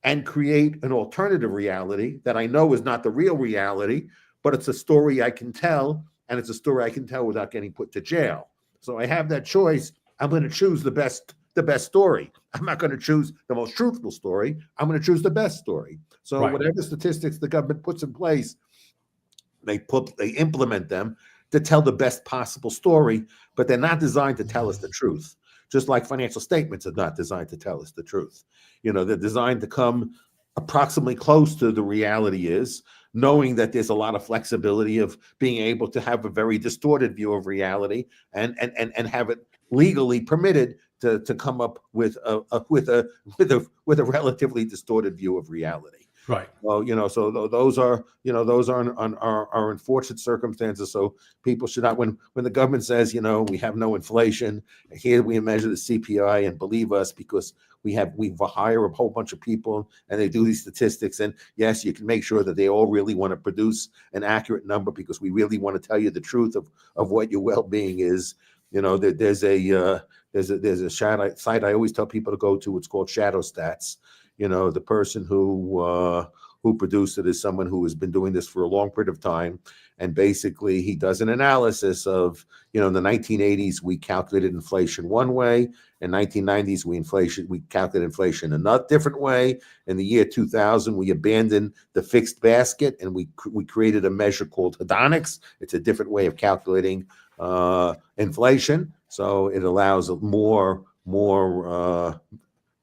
and create an alternative reality that I know is not the real reality, but it's a story I can tell, and it's a story I can tell without getting put to jail. So I have that choice. I'm going to choose the best story. I'm not going to choose the most truthful story. I'm going to choose the best story. So Right. whatever statistics the government puts in place, they implement them to tell the best possible story, but they're not designed to tell us the truth. Just like financial statements are not designed to tell us the truth. They're designed to come approximately close to the reality is, knowing that there's a lot of flexibility of being able to have a very distorted view of reality, and have it legally permitted to come up with a relatively distorted view of reality. Right. Well, so those are unfortunate circumstances. So people should not, when the government says, we have no inflation, here we measure the CPI, and believe us, because we hire a whole bunch of people and they do these statistics. And yes, you can make sure that they all really want to produce an accurate number, because we really want to tell you the truth of what your well-being is. There's a site I always tell people to go to. It's called Shadow Stats. The person who produced it is someone who has been doing this for a long period of time, and basically he does an analysis of, in the 1980s we calculated inflation one way, in 1990s we calculated inflation another different way, in the year 2000 we abandoned the fixed basket and we created a measure called hedonics. It's a different way of calculating inflation, so it allows more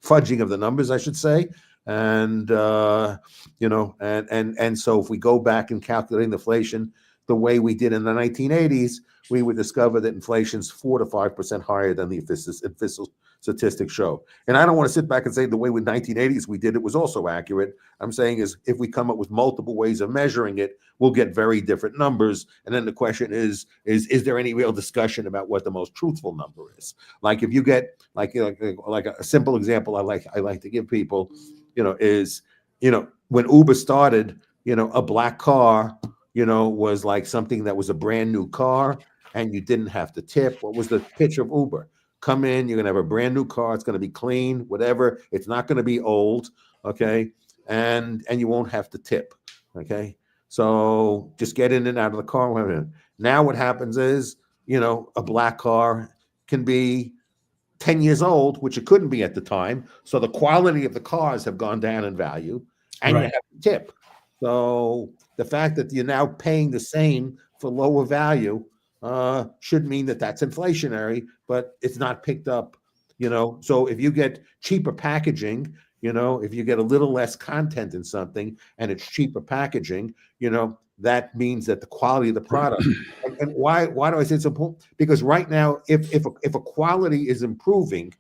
fudging of the numbers, I should say. And so if we go back and calculate inflation the way we did in the 1980s, we would discover that inflation's 4 to 5% higher than the official statistics show. And I don't want to sit back and say the way with 1980s we did it was also accurate. I'm saying is, if we come up with multiple ways of measuring it, we'll get very different numbers. And then the question is there any real discussion about what the most truthful number is? Like, if you get like a simple example I like to give people, is, when Uber started, a black car, was like something that was a brand new car, and you didn't have to tip. What was the pitch of Uber? Come in, you're going to have a brand new car. It's going to be clean, whatever. It's not going to be old. Okay. And you won't have to tip. Okay. So just get in and out of the car. Now what happens is, a black car can be 10 years old, which it couldn't be at the time. So the quality of the cars have gone down in value, and you Right. have to tip. So the fact that you're now paying the same for lower value should mean that that's inflationary, but it's not picked up. So if you get cheaper packaging, if you get a little less content in something and it's cheaper packaging, that means that the quality of the product. And why do I say it's important? Because right now, if a quality is improving,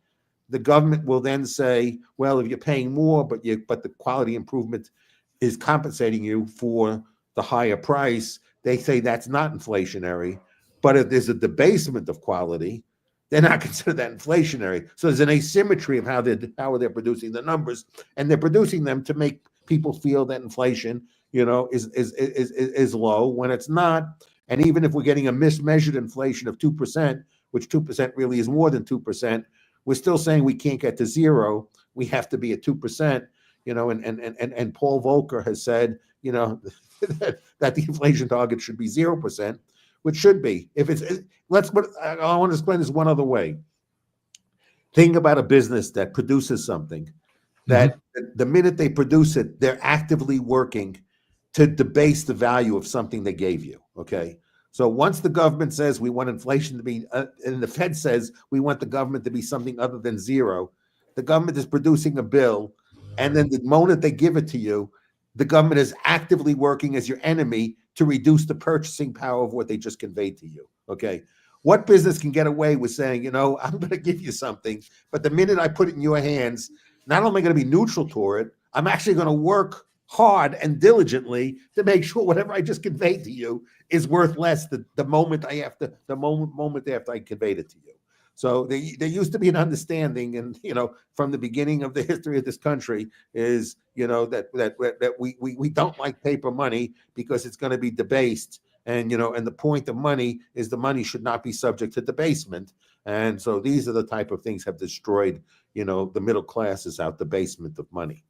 the government will then say, well, if you're paying more, but the quality improvement is compensating you for the higher price, they say that's not inflationary. But if there's a debasement of quality, they're not considered that inflationary. So there's an asymmetry of how they're producing the numbers, and they're producing them to make people feel that inflation, is low when it's not. And even if we're getting a mismeasured inflation of 2%, which 2% really is more than 2%, we're still saying we can't get to zero. We have to be at 2%. And Paul Volcker has said, that the inflation target should be 0%, which should be. If it's I want to explain this one other way. Think about a business that produces something that the minute they produce it, they're actively working to debase the value of something they gave you. Okay. So once the government says we want inflation to be, and the Fed says we want the government to be something other than zero, the government is producing a bill. And then the moment they give it to you, the government is actively working as your enemy to reduce the purchasing power of what they just conveyed to you. Okay. What business can get away with saying, I'm going to give you something, but the minute I put it in your hands, not only am I going to be neutral toward it, I'm actually going to work hard and diligently to make sure whatever I just conveyed to you is worth less the moment after I conveyed it to you. So there used to be an understanding, and from the beginning of the history of this country is that we don't like paper money because it's going to be debased, and and the point of money is the money should not be subject to debasement, and so these are the type of things have destroyed the middle classes out debasement of money.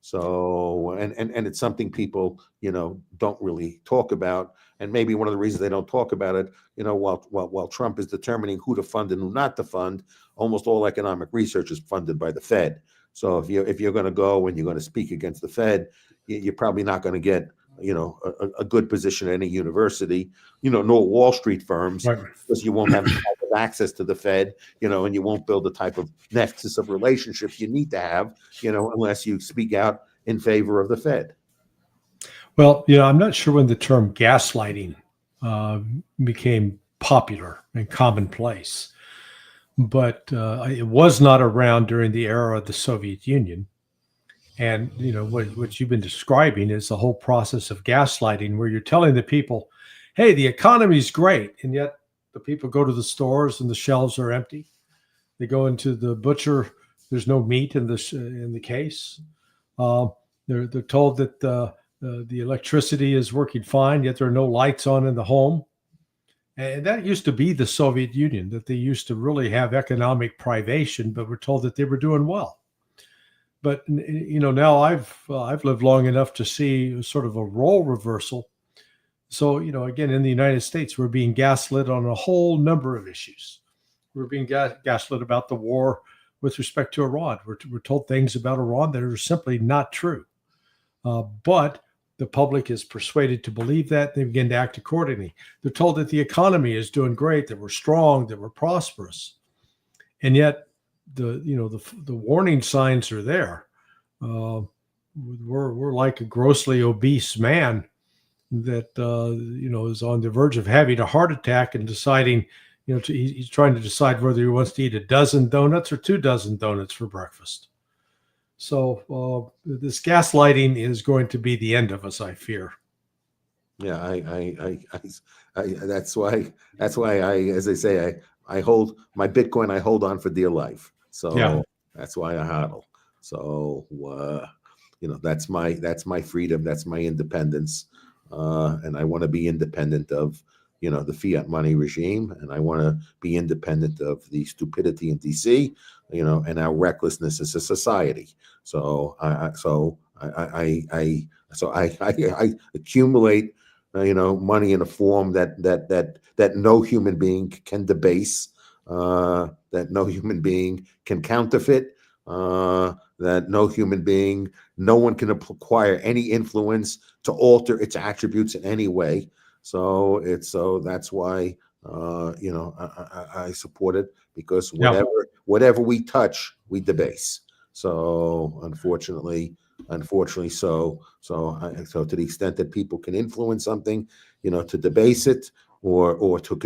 So, and it's something people, don't really talk about. And maybe one of the reasons they don't talk about it, while Trump is determining who to fund and who not to fund, almost all economic research is funded by the Fed. So if you're going to go and you're going to speak against the Fed, you're probably not going to get, a good position at any university, nor Wall Street firms, Right. because you won't have the type of access to the Fed, and you won't build the type of nexus of relationships you need to have, unless you speak out in favor of the Fed. Well, I'm not sure when the term gaslighting became popular and commonplace, but it was not around during the era of the Soviet Union. And, what you've been describing is the whole process of gaslighting, where you're telling the people, hey, the economy's great. And yet the people go to the stores and the shelves are empty. They go into the butcher. There's no meat in the case. They're told that the electricity is working fine, yet there are no lights on in the home. And that used to be the Soviet Union, that they used to really have economic privation, but we're told that they were doing well. But now I've lived long enough to see sort of a role reversal. So again, in the United States, we're being gaslit on a whole number of issues. We're being gaslit about the war with respect to Iran. We're told things about Iran that are simply not true. But the public is persuaded to believe that. They begin to act accordingly. They're told that the economy is doing great, that we're strong, that we're prosperous, and yet the warning signs are there. We're like a grossly obese man that is on the verge of having a heart attack and deciding, he's trying to decide whether he wants to eat a dozen donuts or 2 dozen donuts for breakfast. So this gaslighting is going to be the end of us, I fear. Yeah, I that's why as I say, I hold my Bitcoin, I hold on for dear life. So yeah. That's why I hodl. So that's my freedom, that's my independence, and I want to be independent of the fiat money regime, and I want to be independent of the stupidity in DC, and our recklessness as a society. So I accumulate money in a form that no human being can debase, that no human being can counterfeit, that no one can acquire any influence to alter its attributes in any way. So that's why I support it, because whatever we touch, we debase. So unfortunately, so to the extent that people can influence something, to debase it or to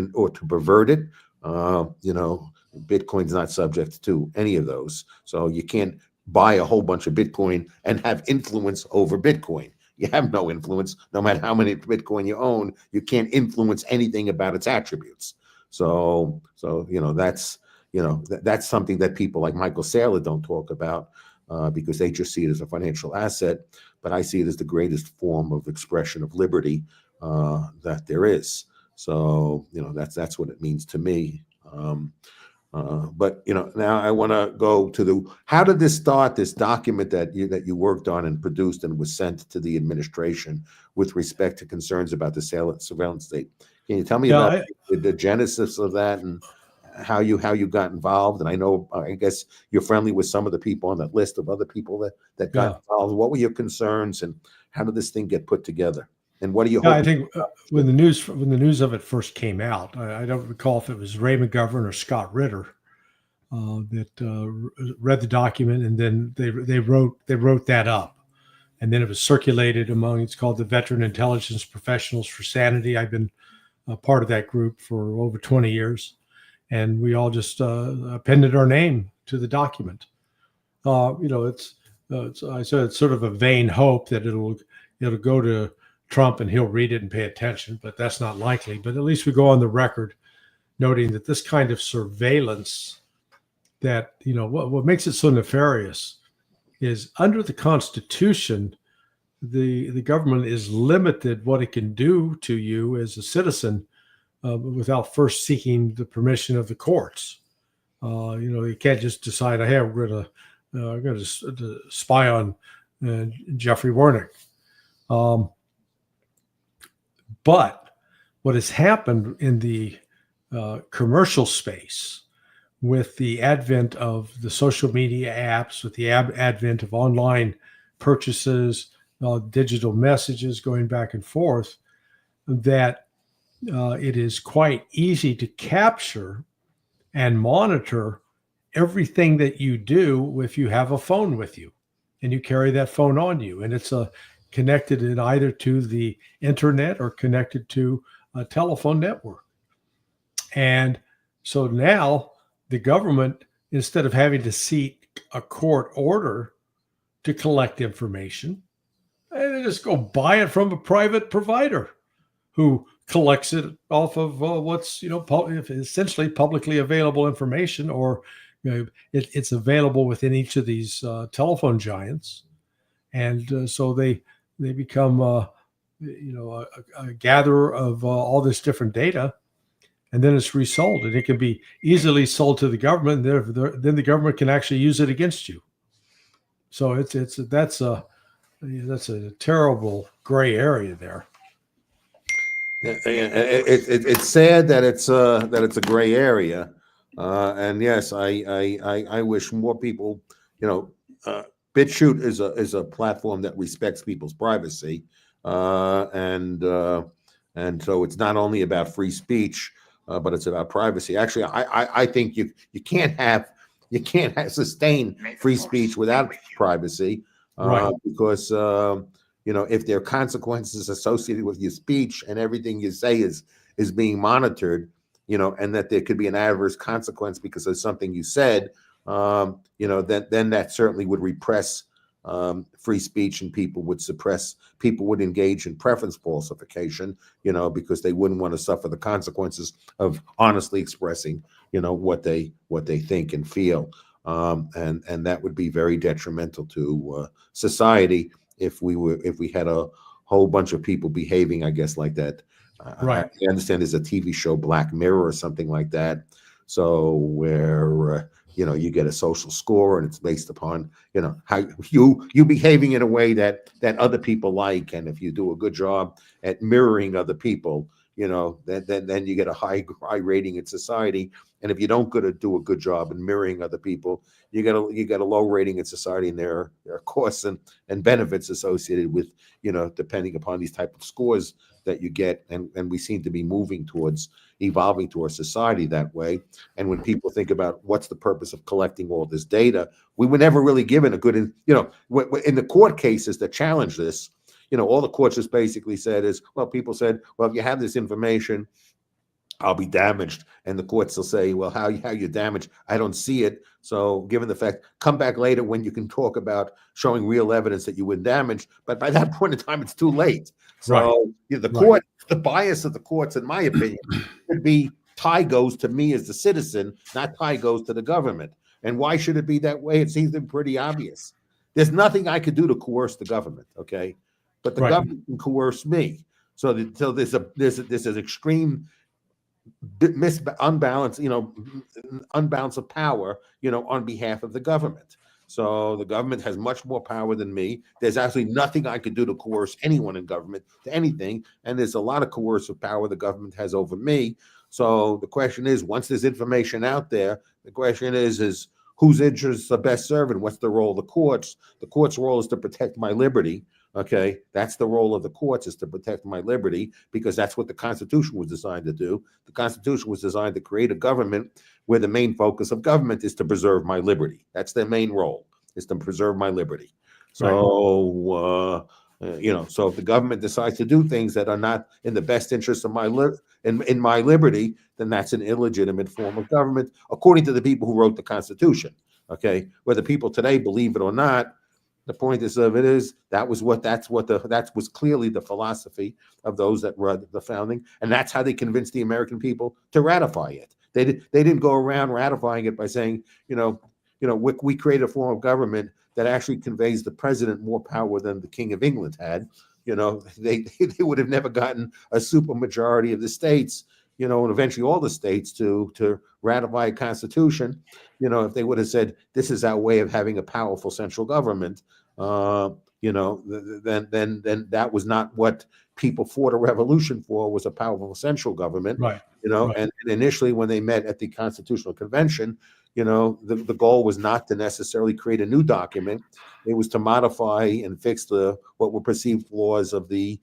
pervert it, Bitcoin's not subject to any of those. So you can't buy a whole bunch of Bitcoin and have influence over Bitcoin. You have no influence, no matter how many Bitcoin you own. You can't influence anything about its attributes. So that's that's something that people like Michael Saylor don't talk about because they just see it as a financial asset. But I see it as the greatest form of expression of liberty that there is. So, that's what it means to me. But now I want to go to how did this start? This document that you worked on and produced and was sent to the administration with respect to concerns about the surveillance state. Can you tell me about the genesis of that and how you got involved? And I guess you're friendly with some of the people on that list of other people that got involved. What were your concerns and how did this thing get put together? And what do you hope? I think when the news of it first came out, I don't recall if it was Ray McGovern or Scott Ritter that read the document, and then they wrote that up, and then it was circulated among. It's called the Veteran Intelligence Professionals for Sanity. I've been a part of that group for over 20 years, and we all just appended our name to the document. It's sort of a vain hope that it'll go to Trump and he'll read it and pay attention, but that's not likely. But at least we go on the record noting that this kind of surveillance that, what makes it so nefarious is under the Constitution, the government is limited what it can do to you as a citizen without first seeking the permission of the courts. You can't just decide, hey, we're going to spy on Jeffrey Wernick. But what has happened in the commercial space with the advent of the social media apps, with the advent of online purchases, digital messages going back and forth, that it is quite easy to capture and monitor everything that you do if you have a phone with you and you carry that phone on you. And it's connected in either to the internet or connected to a telephone network. And so now the government, instead of having to seek a court order to collect information, they just go buy it from a private provider who collects it off of what's essentially publicly available information, or it's available within each of these telephone giants, and so they become a gatherer of all this different data, and then it's resold, and it can be easily sold to the government. Then the government can actually use it against you. So that's a terrible gray area there. It's sad that it's a gray area, and yes, I wish more people. BitChute is a platform that respects people's privacy, and so it's not only about free speech, but it's about privacy. Actually, I think you can't sustain free speech without privacy, right. Because if there are consequences associated with your speech and everything you say is being monitored, and that there could be an adverse consequence because of something you said, then that certainly would repress free speech, and people would engage in preference falsification, because they wouldn't want to suffer the consequences of honestly expressing, what they think and feel. And that would be very detrimental to society if we had a whole bunch of people behaving, I guess, like that. Right. I understand there's a TV show, Black Mirror, or something like that. So where you get a social score, and it's based upon how you behaving in a way that other people like, and if you do a good job at mirroring other people, then you get a high rating in society. And if you don't do a good job in mirroring other people, you get a low rating in society, and there are costs and benefits associated with depending upon these type of scores that you get, and we seem to be evolving towards society that way. And when people think about what's the purpose of collecting all this data, we were never really given a good, in the court cases that challenge this, all the courts just basically said is, well, people said, well, if you have this information, I'll be damaged. And the courts will say, well, how you damaged? I don't see it. So given the fact, come back later when you can talk about showing real evidence that you were damaged. But by that point in time, it's too late. So the bias of the courts, in my opinion, should be tie goes to me as the citizen, not tie goes to the government. And why should it be that way? It seems to be pretty obvious. There's nothing I could do to coerce the government, okay? But the Right. government can coerce me. So there's an extreme unbalance, unbalance of power, on behalf of the government. So the government has much more power than me. There's actually nothing I can do to coerce anyone in government to anything. And there's a lot of coercive power the government has over me. So the question is, once there's information out there, the question is whose interests are best served and what's the role of the courts? The court's role is to protect my liberty. Okay, that's the role of the courts, is to protect my liberty, because that's what the Constitution was designed to do. The Constitution was designed to create a government where the main focus of government is to preserve my liberty. That's their main role, is to preserve my liberty. So, so if the government decides to do things that are not in the best interest of my in my liberty, then that's an illegitimate form of government, according to the people who wrote the Constitution. Okay, whether people today believe it or not, the point of it is that was clearly the philosophy of those that wrote the founding, and that's how they convinced the American people to ratify it. They didn't go around ratifying it by saying, we create a form of government that actually conveys the president more power than the King of England had. They would have never gotten a supermajority of the states, and eventually all the states to ratify a constitution, if they would have said, this is our way of having a powerful central government, then that was not what people fought a revolution for, was a powerful central government. Right. And initially when they met at the Constitutional Convention, the goal was not to necessarily create a new document. It was to modify and fix what were perceived flaws of the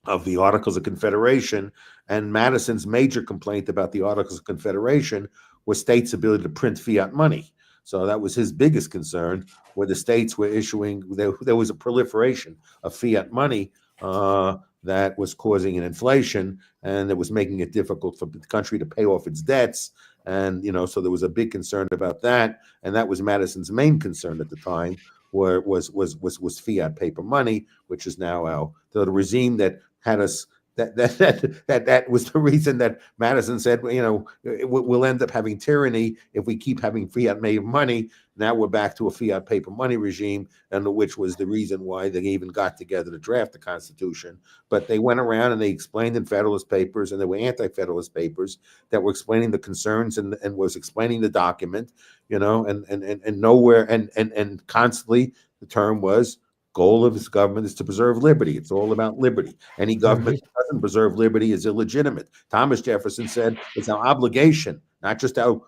Articles of Confederation. And Madison's major complaint about the Articles of Confederation was states' ability to print fiat money. So that was his biggest concern, where the states were issuing, there was a proliferation of fiat money that was causing an inflation, and it was making it difficult for the country to pay off its debts. And, so there was a big concern about that. And that was Madison's main concern at the time, where it was fiat paper money, which is now the regime that had us. That was the reason that Madison said, we'll end up having tyranny if we keep having fiat made money. Now we're back to a fiat paper money regime, and which was the reason why they even got together to draft the Constitution. But they went around and they explained in Federalist papers, and there were anti-Federalist papers that were explaining the concerns and was explaining the document, and nowhere and constantly the term was, goal of this government is to preserve liberty. It's all about liberty. Any government that doesn't preserve liberty is illegitimate. Thomas Jefferson said it's our obligation, not just our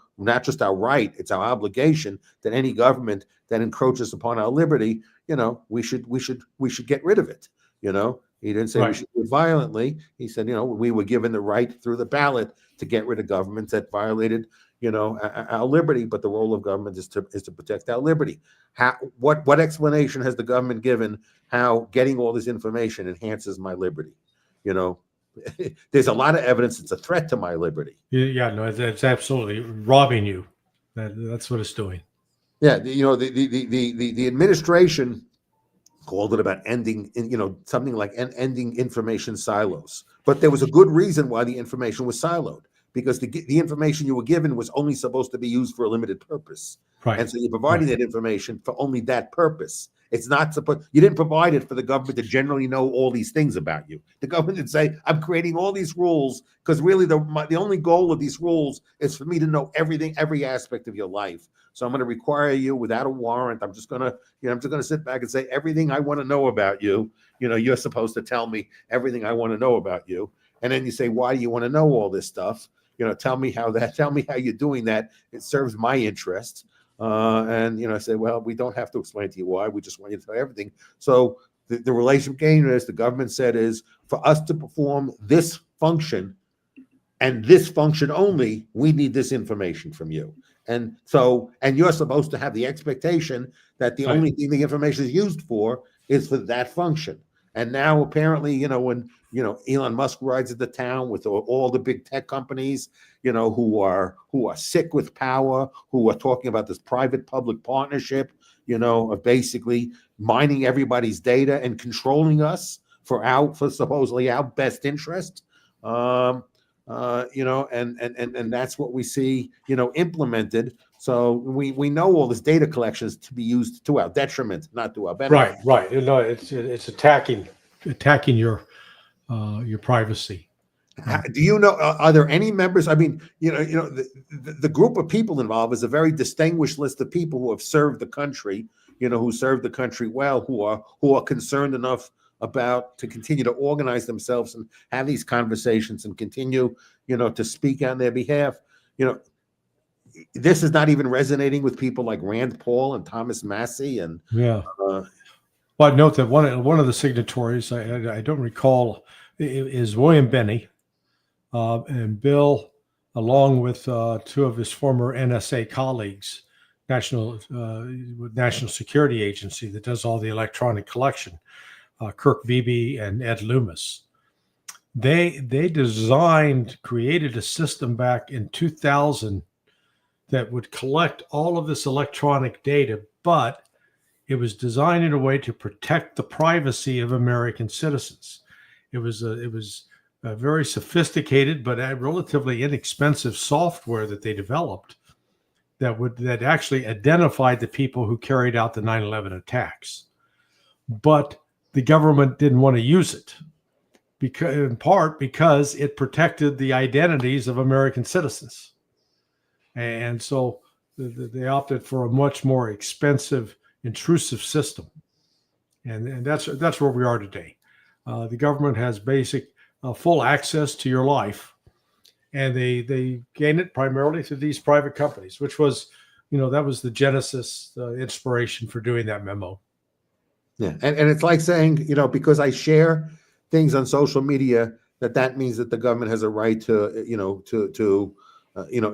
right, it's our obligation, that any government that encroaches upon our liberty, we should get rid of it. He didn't say we should do it violently. He said, we were given the right through the ballot to get rid of governments that violated our liberty, but the role of government is to protect our liberty. What explanation has the government given how getting all this information enhances my liberty? There's a lot of evidence it's a threat to my liberty. Yeah, no, it's absolutely robbing you. That's what it's doing. Yeah, the administration called it about ending, something like ending information silos. But there was a good reason why the information was siloed, because the information you were given was only supposed to be used for a limited purpose. Right. And so you're providing that information for only that purpose. It's not supposed, you didn't provide it for the government to generally know all these things about you. The government did say, I'm creating all these rules because really the only goal of these rules is for me to know everything, every aspect of your life. So I'm going to require you without a warrant. I'm just going to sit back and say everything I want to know about you. You're supposed to tell me everything I want to know about you. And then you say, why do you want to know all this stuff? Tell me how you're doing that. It serves my interest. And I say, well, we don't have to explain to you why. We just want you to know everything. So the relationship game, as the government said, is for us to perform this function and this function only, we need this information from you. And you're supposed to have the expectation that the only thing the information is used for is for that function. And now apparently, when Elon Musk rides into town with all the big tech companies, who are sick with power, who are talking about this private-public partnership, of basically mining everybody's data and controlling us for supposedly our best interest. and that's what we see, implemented. So we know all this data collection is to be used to our detriment, not to our benefit. Right. No, it's attacking your privacy. Do you know? Are there any members? I mean, the group of people involved is a very distinguished list of people who have served the country. Who served the country well, who are concerned enough about to continue to organize themselves and have these conversations and continue, to speak on their behalf. This is not even resonating with people like Rand Paul and Thomas Massey and yeah. Well, note that one of the signatories, I don't recall, is William Benny, and Bill, along with two of his former NSA colleagues, National Security Agency that does all the electronic collection, Kirk Beebe and Ed Loomis. They created a system back in 2000 that would collect all of this electronic data, but it was designed in a way to protect the privacy of American citizens. It was a very sophisticated but relatively inexpensive software that they developed that actually identified the people who carried out the 9/11 attacks. But the government didn't want to use it, in part because it protected the identities of American citizens. And so they opted for a much more expensive, intrusive system. And that's where we are today. The government has full access to your life, and they gain it primarily through these private companies, which was, that was the genesis, the inspiration for doing that memo. Yeah, and it's like saying, because I share things on social media, that means that the government has a right to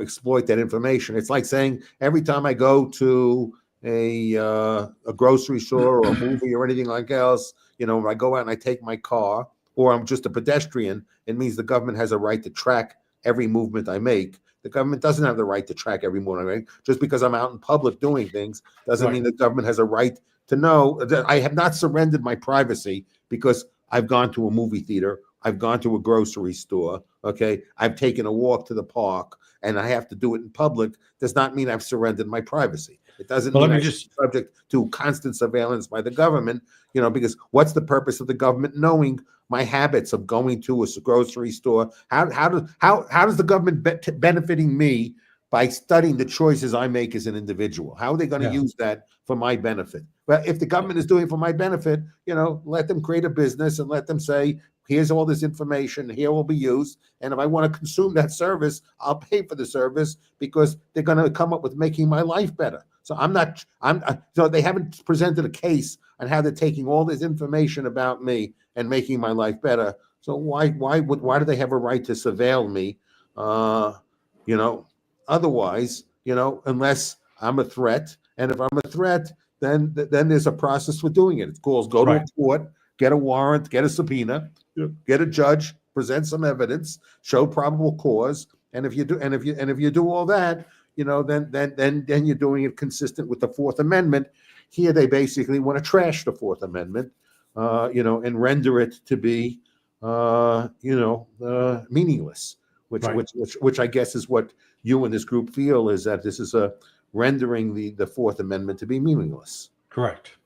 exploit that information. It's like saying every time I go to a grocery store or a movie or anything like else, if I go out and I take my car, or I'm just a pedestrian, it means the government has a right to track every movement I make. The government doesn't have the right to track every movement I make. Just because I'm out in public doing things doesn't mean the government has a right to know that I have not surrendered my privacy because I've gone to a movie theater, I've gone to a grocery store, okay, I've taken a walk to the park, and I have to do it in public. Does not mean I've surrendered my privacy. It doesn't mean I'm subject to constant surveillance by the government, because what's the purpose of the government knowing my habits of going to a grocery store? How does the government benefiting me by studying the choices I make as an individual? How are they going to use that for my benefit? Well, if the government is doing it for my benefit, let them create a business and let them say, here's all this information, here will be used. And if I want to consume that service, I'll pay for the service because they're going to come up with making my life better. So so they haven't presented a case on how they're taking all this information about me and making my life better. So why do they have a right to surveil me? Otherwise, unless I'm a threat. And if I'm a threat, then there's a process for doing it. It's called go to a court, get a warrant, get a subpoena, get a judge, present some evidence, show probable cause. And if you do all that, then you're doing it consistent with the Fourth Amendment. Here they basically want to trash the Fourth Amendment, and render it to be, meaningless. Which I guess is what you and this group feel, is that this is rendering the Fourth Amendment to be meaningless. Correct.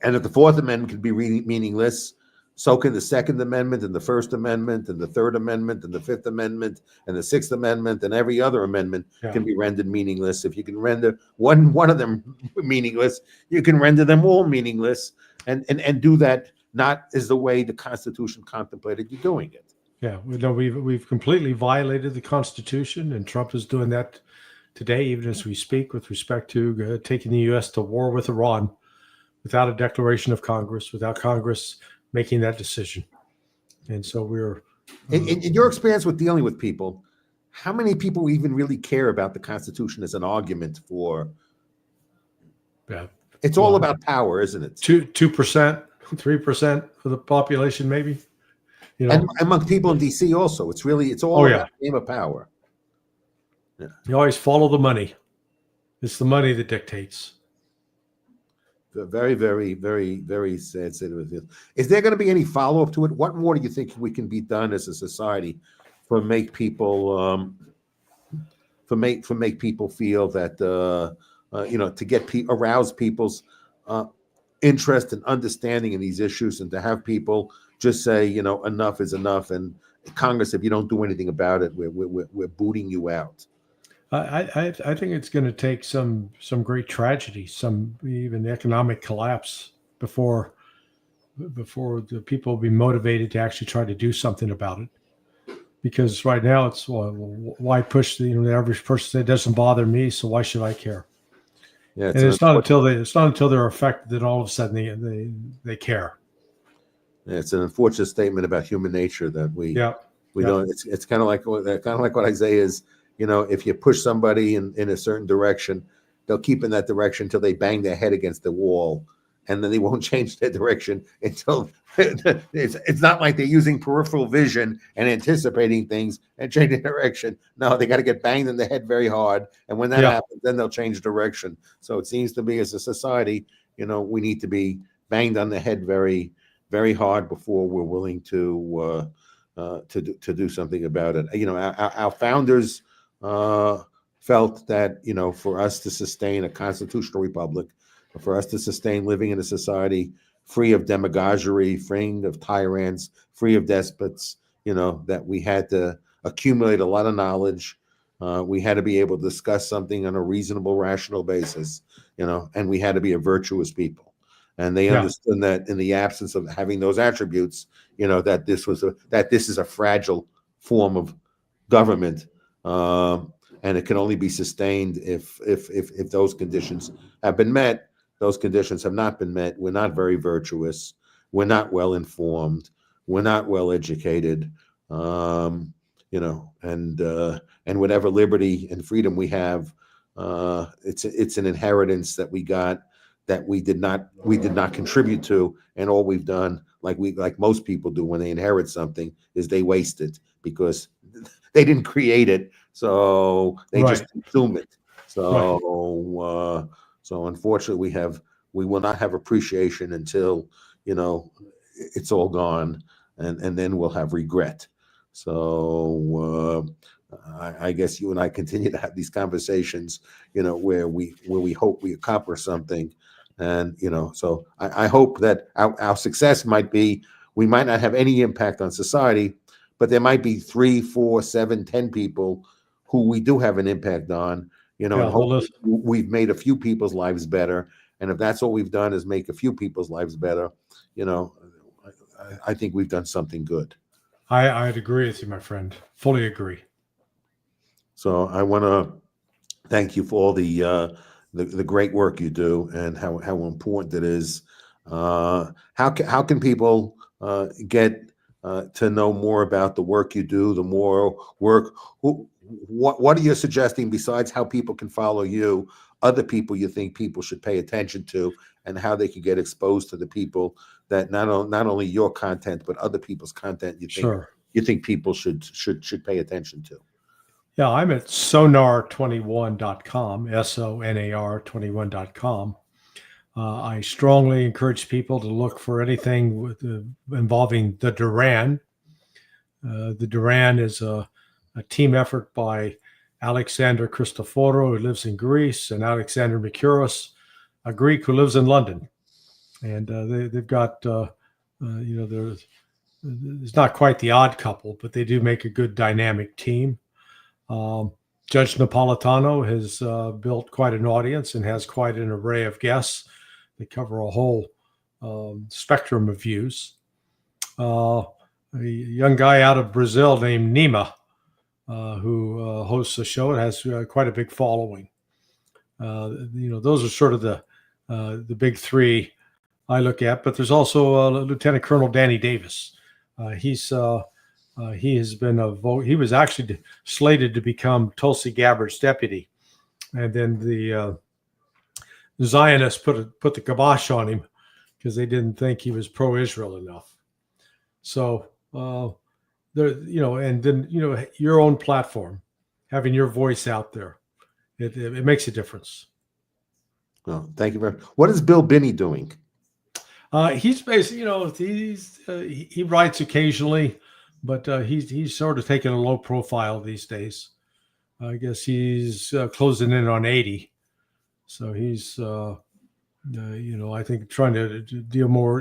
And if the Fourth Amendment can be meaningless, so can the Second Amendment and the First Amendment and the Third Amendment and the Fifth Amendment and the Sixth Amendment and every other amendment can be rendered meaningless. If you can render one of them meaningless, you can render them all meaningless, and do that not as the way the Constitution contemplated you doing it. Yeah, we've completely violated the Constitution, and Trump is doing that today, even as we speak, with respect to taking the U.S. to war with Iran without a declaration of Congress, without Congress making that decision. And so we're... In your experience with dealing with people, how many people even really care about the Constitution as an argument for... Yeah. It's all about power, isn't it? 2%, 3% of the population, maybe. And among people in D.C. also. It's all about the game of power. Yeah. You always follow the money. It's the money that dictates. Very, very, very, very sad state of it. Is there going to be any follow-up to it? What more do you think we can be done as a society make people make people feel that to arouse people's interest and understanding in these issues, and to have people just say, enough is enough, and Congress, if you don't do anything about it, we're booting you out. I think it's going to take some great tragedy, some even economic collapse before the people will be motivated to actually try to do something about it. Because right now it's, well, why push the average person that doesn't bother me, so why should I care? Yeah, and it's not until they're affected that all of a sudden they care. Yeah, it's an unfortunate statement about human nature that we Yeah. don't. It's kind of like what Isaiah is. If you push somebody in a certain direction, they'll keep in that direction until they bang their head against the wall, and then they won't change their direction until it's not like they're using peripheral vision and anticipating things and changing direction. No, they got to get banged in the head very hard, and when that happens, then they'll change direction. So it seems to me, as a society, we need to be banged on the head very, very hard before we're willing to do something about it. Our founders felt that for us to sustain a constitutional republic, for us to sustain living in a society free of demagoguery, free of tyrants, free of despots, that we had to accumulate a lot of knowledge. We had to be able to discuss something on a reasonable, rational basis, and we had to be a virtuous people. And they understood that in the absence of having those attributes, that this is a fragile form of government, and it can only be sustained if those conditions have been met. Those conditions have not been met. We're not very virtuous. We're not well informed. We're not well educated. And whatever liberty and freedom we have, it's an inheritance that we got, that we did not contribute to, and all we've done, like most people do when they inherit something, is they waste it because they didn't create it, so they just consume it. So so unfortunately, we will not have appreciation until it's all gone, and then we'll have regret. So I guess you and I continue to have these conversations, where we hope we accomplish something. And so I hope that our success might be, we might not have any impact on society, but there might be 3, 4, 7, 10 people who we do have an impact on, and hopefully we've made a few people's lives better. And if that's all we've done is make a few people's lives better, I think we've done something good. I'd agree with you, my friend. Fully agree. So I want to thank you for all the great work you do, and how important it is. How can people get to know more about the work you do? The more work, what are you suggesting besides how people can follow you? Other people you think people should pay attention to, and how they can get exposed to the people that not only your content but other people's content you think people should pay attention to. Yeah, I'm at sonar21.com, SONAR21.com. I strongly encourage people to look for anything involving the Duran. The Duran is a team effort by Alexander Christoforou, who lives in Greece, and Alexander Mikouros, a Greek who lives in London. And they've got, there's not quite the odd couple, but they do make a good dynamic team. Judge Napolitano has built quite an audience and has quite an array of guests. They cover a whole spectrum of views. A young guy out of Brazil named Nima, who hosts a show. It has quite a big following. Those are sort of the big three I look at. But there's also Lieutenant Colonel Danny Davis. He has been he was actually slated to become Tulsi Gabbard's deputy, and then the Zionists put the kibosh on him because they didn't think he was pro-Israel enough. So and then your own platform, having your voice out there, it makes a difference. Well, thank you very much. What is Bill Binney doing? He's basically, he writes occasionally. but he's sort of taking a low profile these days. I guess he's closing in on 80, so he's I think trying to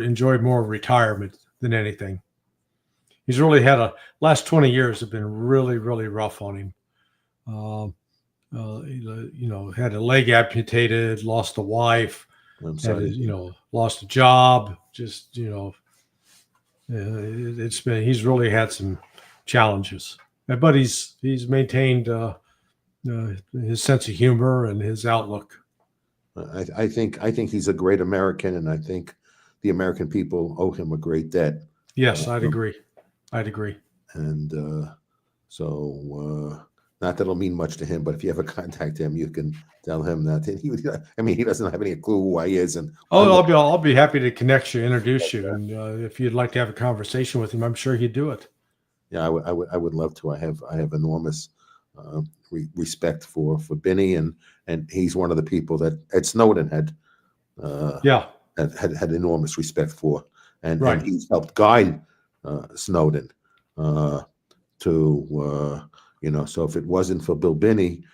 enjoy more retirement than anything. He's really had last 20 years have been really, really rough on him. Had a leg amputated, lost a wife, I'm sorry. lost a job. Just, he's really had some challenges, but he's maintained his sense of humor and his outlook. I think he's a great American, and I think the American people owe him a great debt. Yes, I'd agree. And not that it'll mean much to him, but if you ever contact him, you can tell him that he doesn't have any clue who I is. And I'll be happy to connect you, introduce you, and if you'd like to have a conversation with him, I'm sure he'd do it. Yeah, I would love to. I have enormous respect for Benny, and he's one of the people that Ed Snowden had enormous respect for, and he's helped guide Snowden to so if it wasn't for Bill Binney,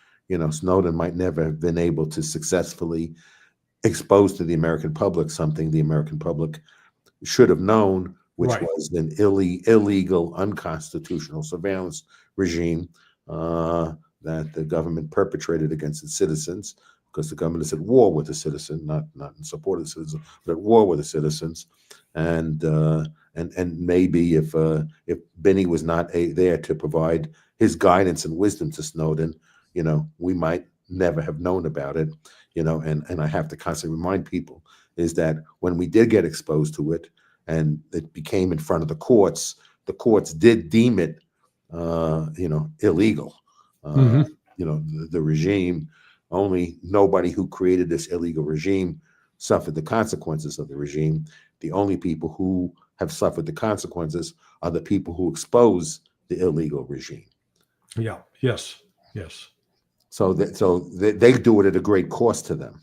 Snowden might never have been able to successfully expose to the American public something the American public should have known, which was an illegal, unconstitutional surveillance regime that the government perpetrated against its citizens, because the government is at war with the citizen, not in support of the citizens, but at war with the citizens. And maybe if Benny was not there to provide his guidance and wisdom to Snowden, we might never have known about it. And I have to constantly remind people is that when we did get exposed to it, and it became in front of the courts did deem it, illegal. The regime, only nobody who created this illegal regime suffered the consequences of the regime. The only people who have suffered the consequences are the people who expose the illegal regime. Yeah. Yes. So they do it at a great cost to them,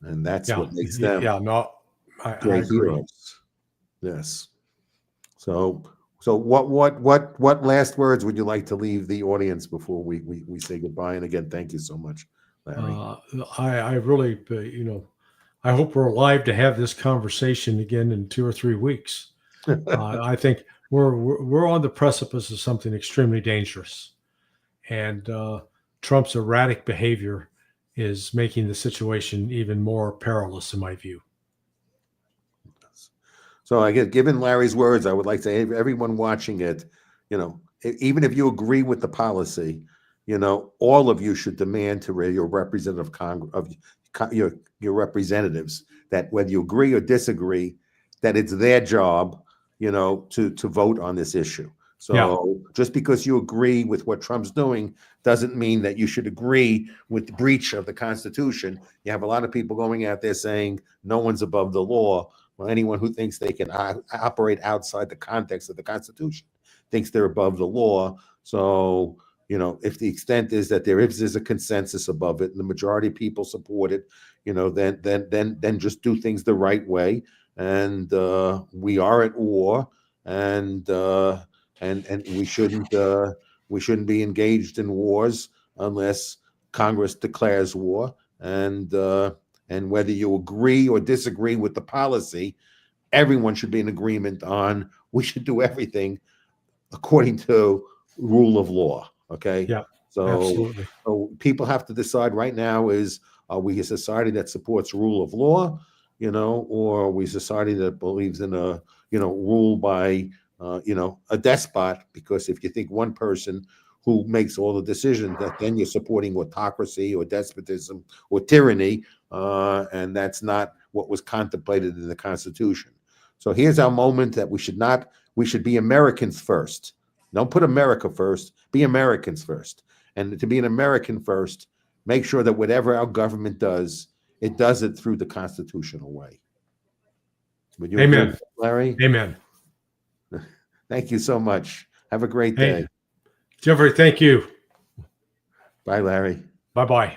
and that's what makes them great heroes. Yes. So what last words would you like to leave the audience before we say goodbye? And again, thank you so much, Larry. I really, I hope we're alive to have this conversation again in 2 or 3 weeks. I think we're on the precipice of something extremely dangerous, and Trump's erratic behavior is making the situation even more perilous, in my view. So I guess, given Larry's words, I would like to say everyone watching it, even if you agree with the policy, all of you should demand to your representative your representatives that whether you agree or disagree, that it's their job, to vote on this issue. So just because you agree with what Trump's doing doesn't mean that you should agree with the breach of the Constitution. You have a lot of people going out there saying no one's above the law. Well, anyone who thinks they can operate outside the context of the Constitution thinks they're above the law. So, if the extent is that there is a consensus above it and the majority of people support it, then just do things the right way. And we are at war, and we shouldn't be engaged in wars unless Congress declares war. And whether you agree or disagree with the policy, everyone should be in agreement on we should do everything according to rule of law. Okay. Yeah. So, absolutely. So people have to decide right now are we a society that supports rule of law, or are we a society that believes in a, rule by, a despot? Because if you think one person who makes all the decisions, that then you're supporting autocracy or despotism or tyranny, and that's not what was contemplated in the Constitution. So here's our moment that we should be Americans first. Don't put America first, be Americans first. And to be an American first, make sure that whatever our government does, it does it through the constitutional way. Would you Amen, agree, Larry? Amen. Thank you so much. Have a great day. Jeffrey, thank you. Bye, Larry. Bye-bye.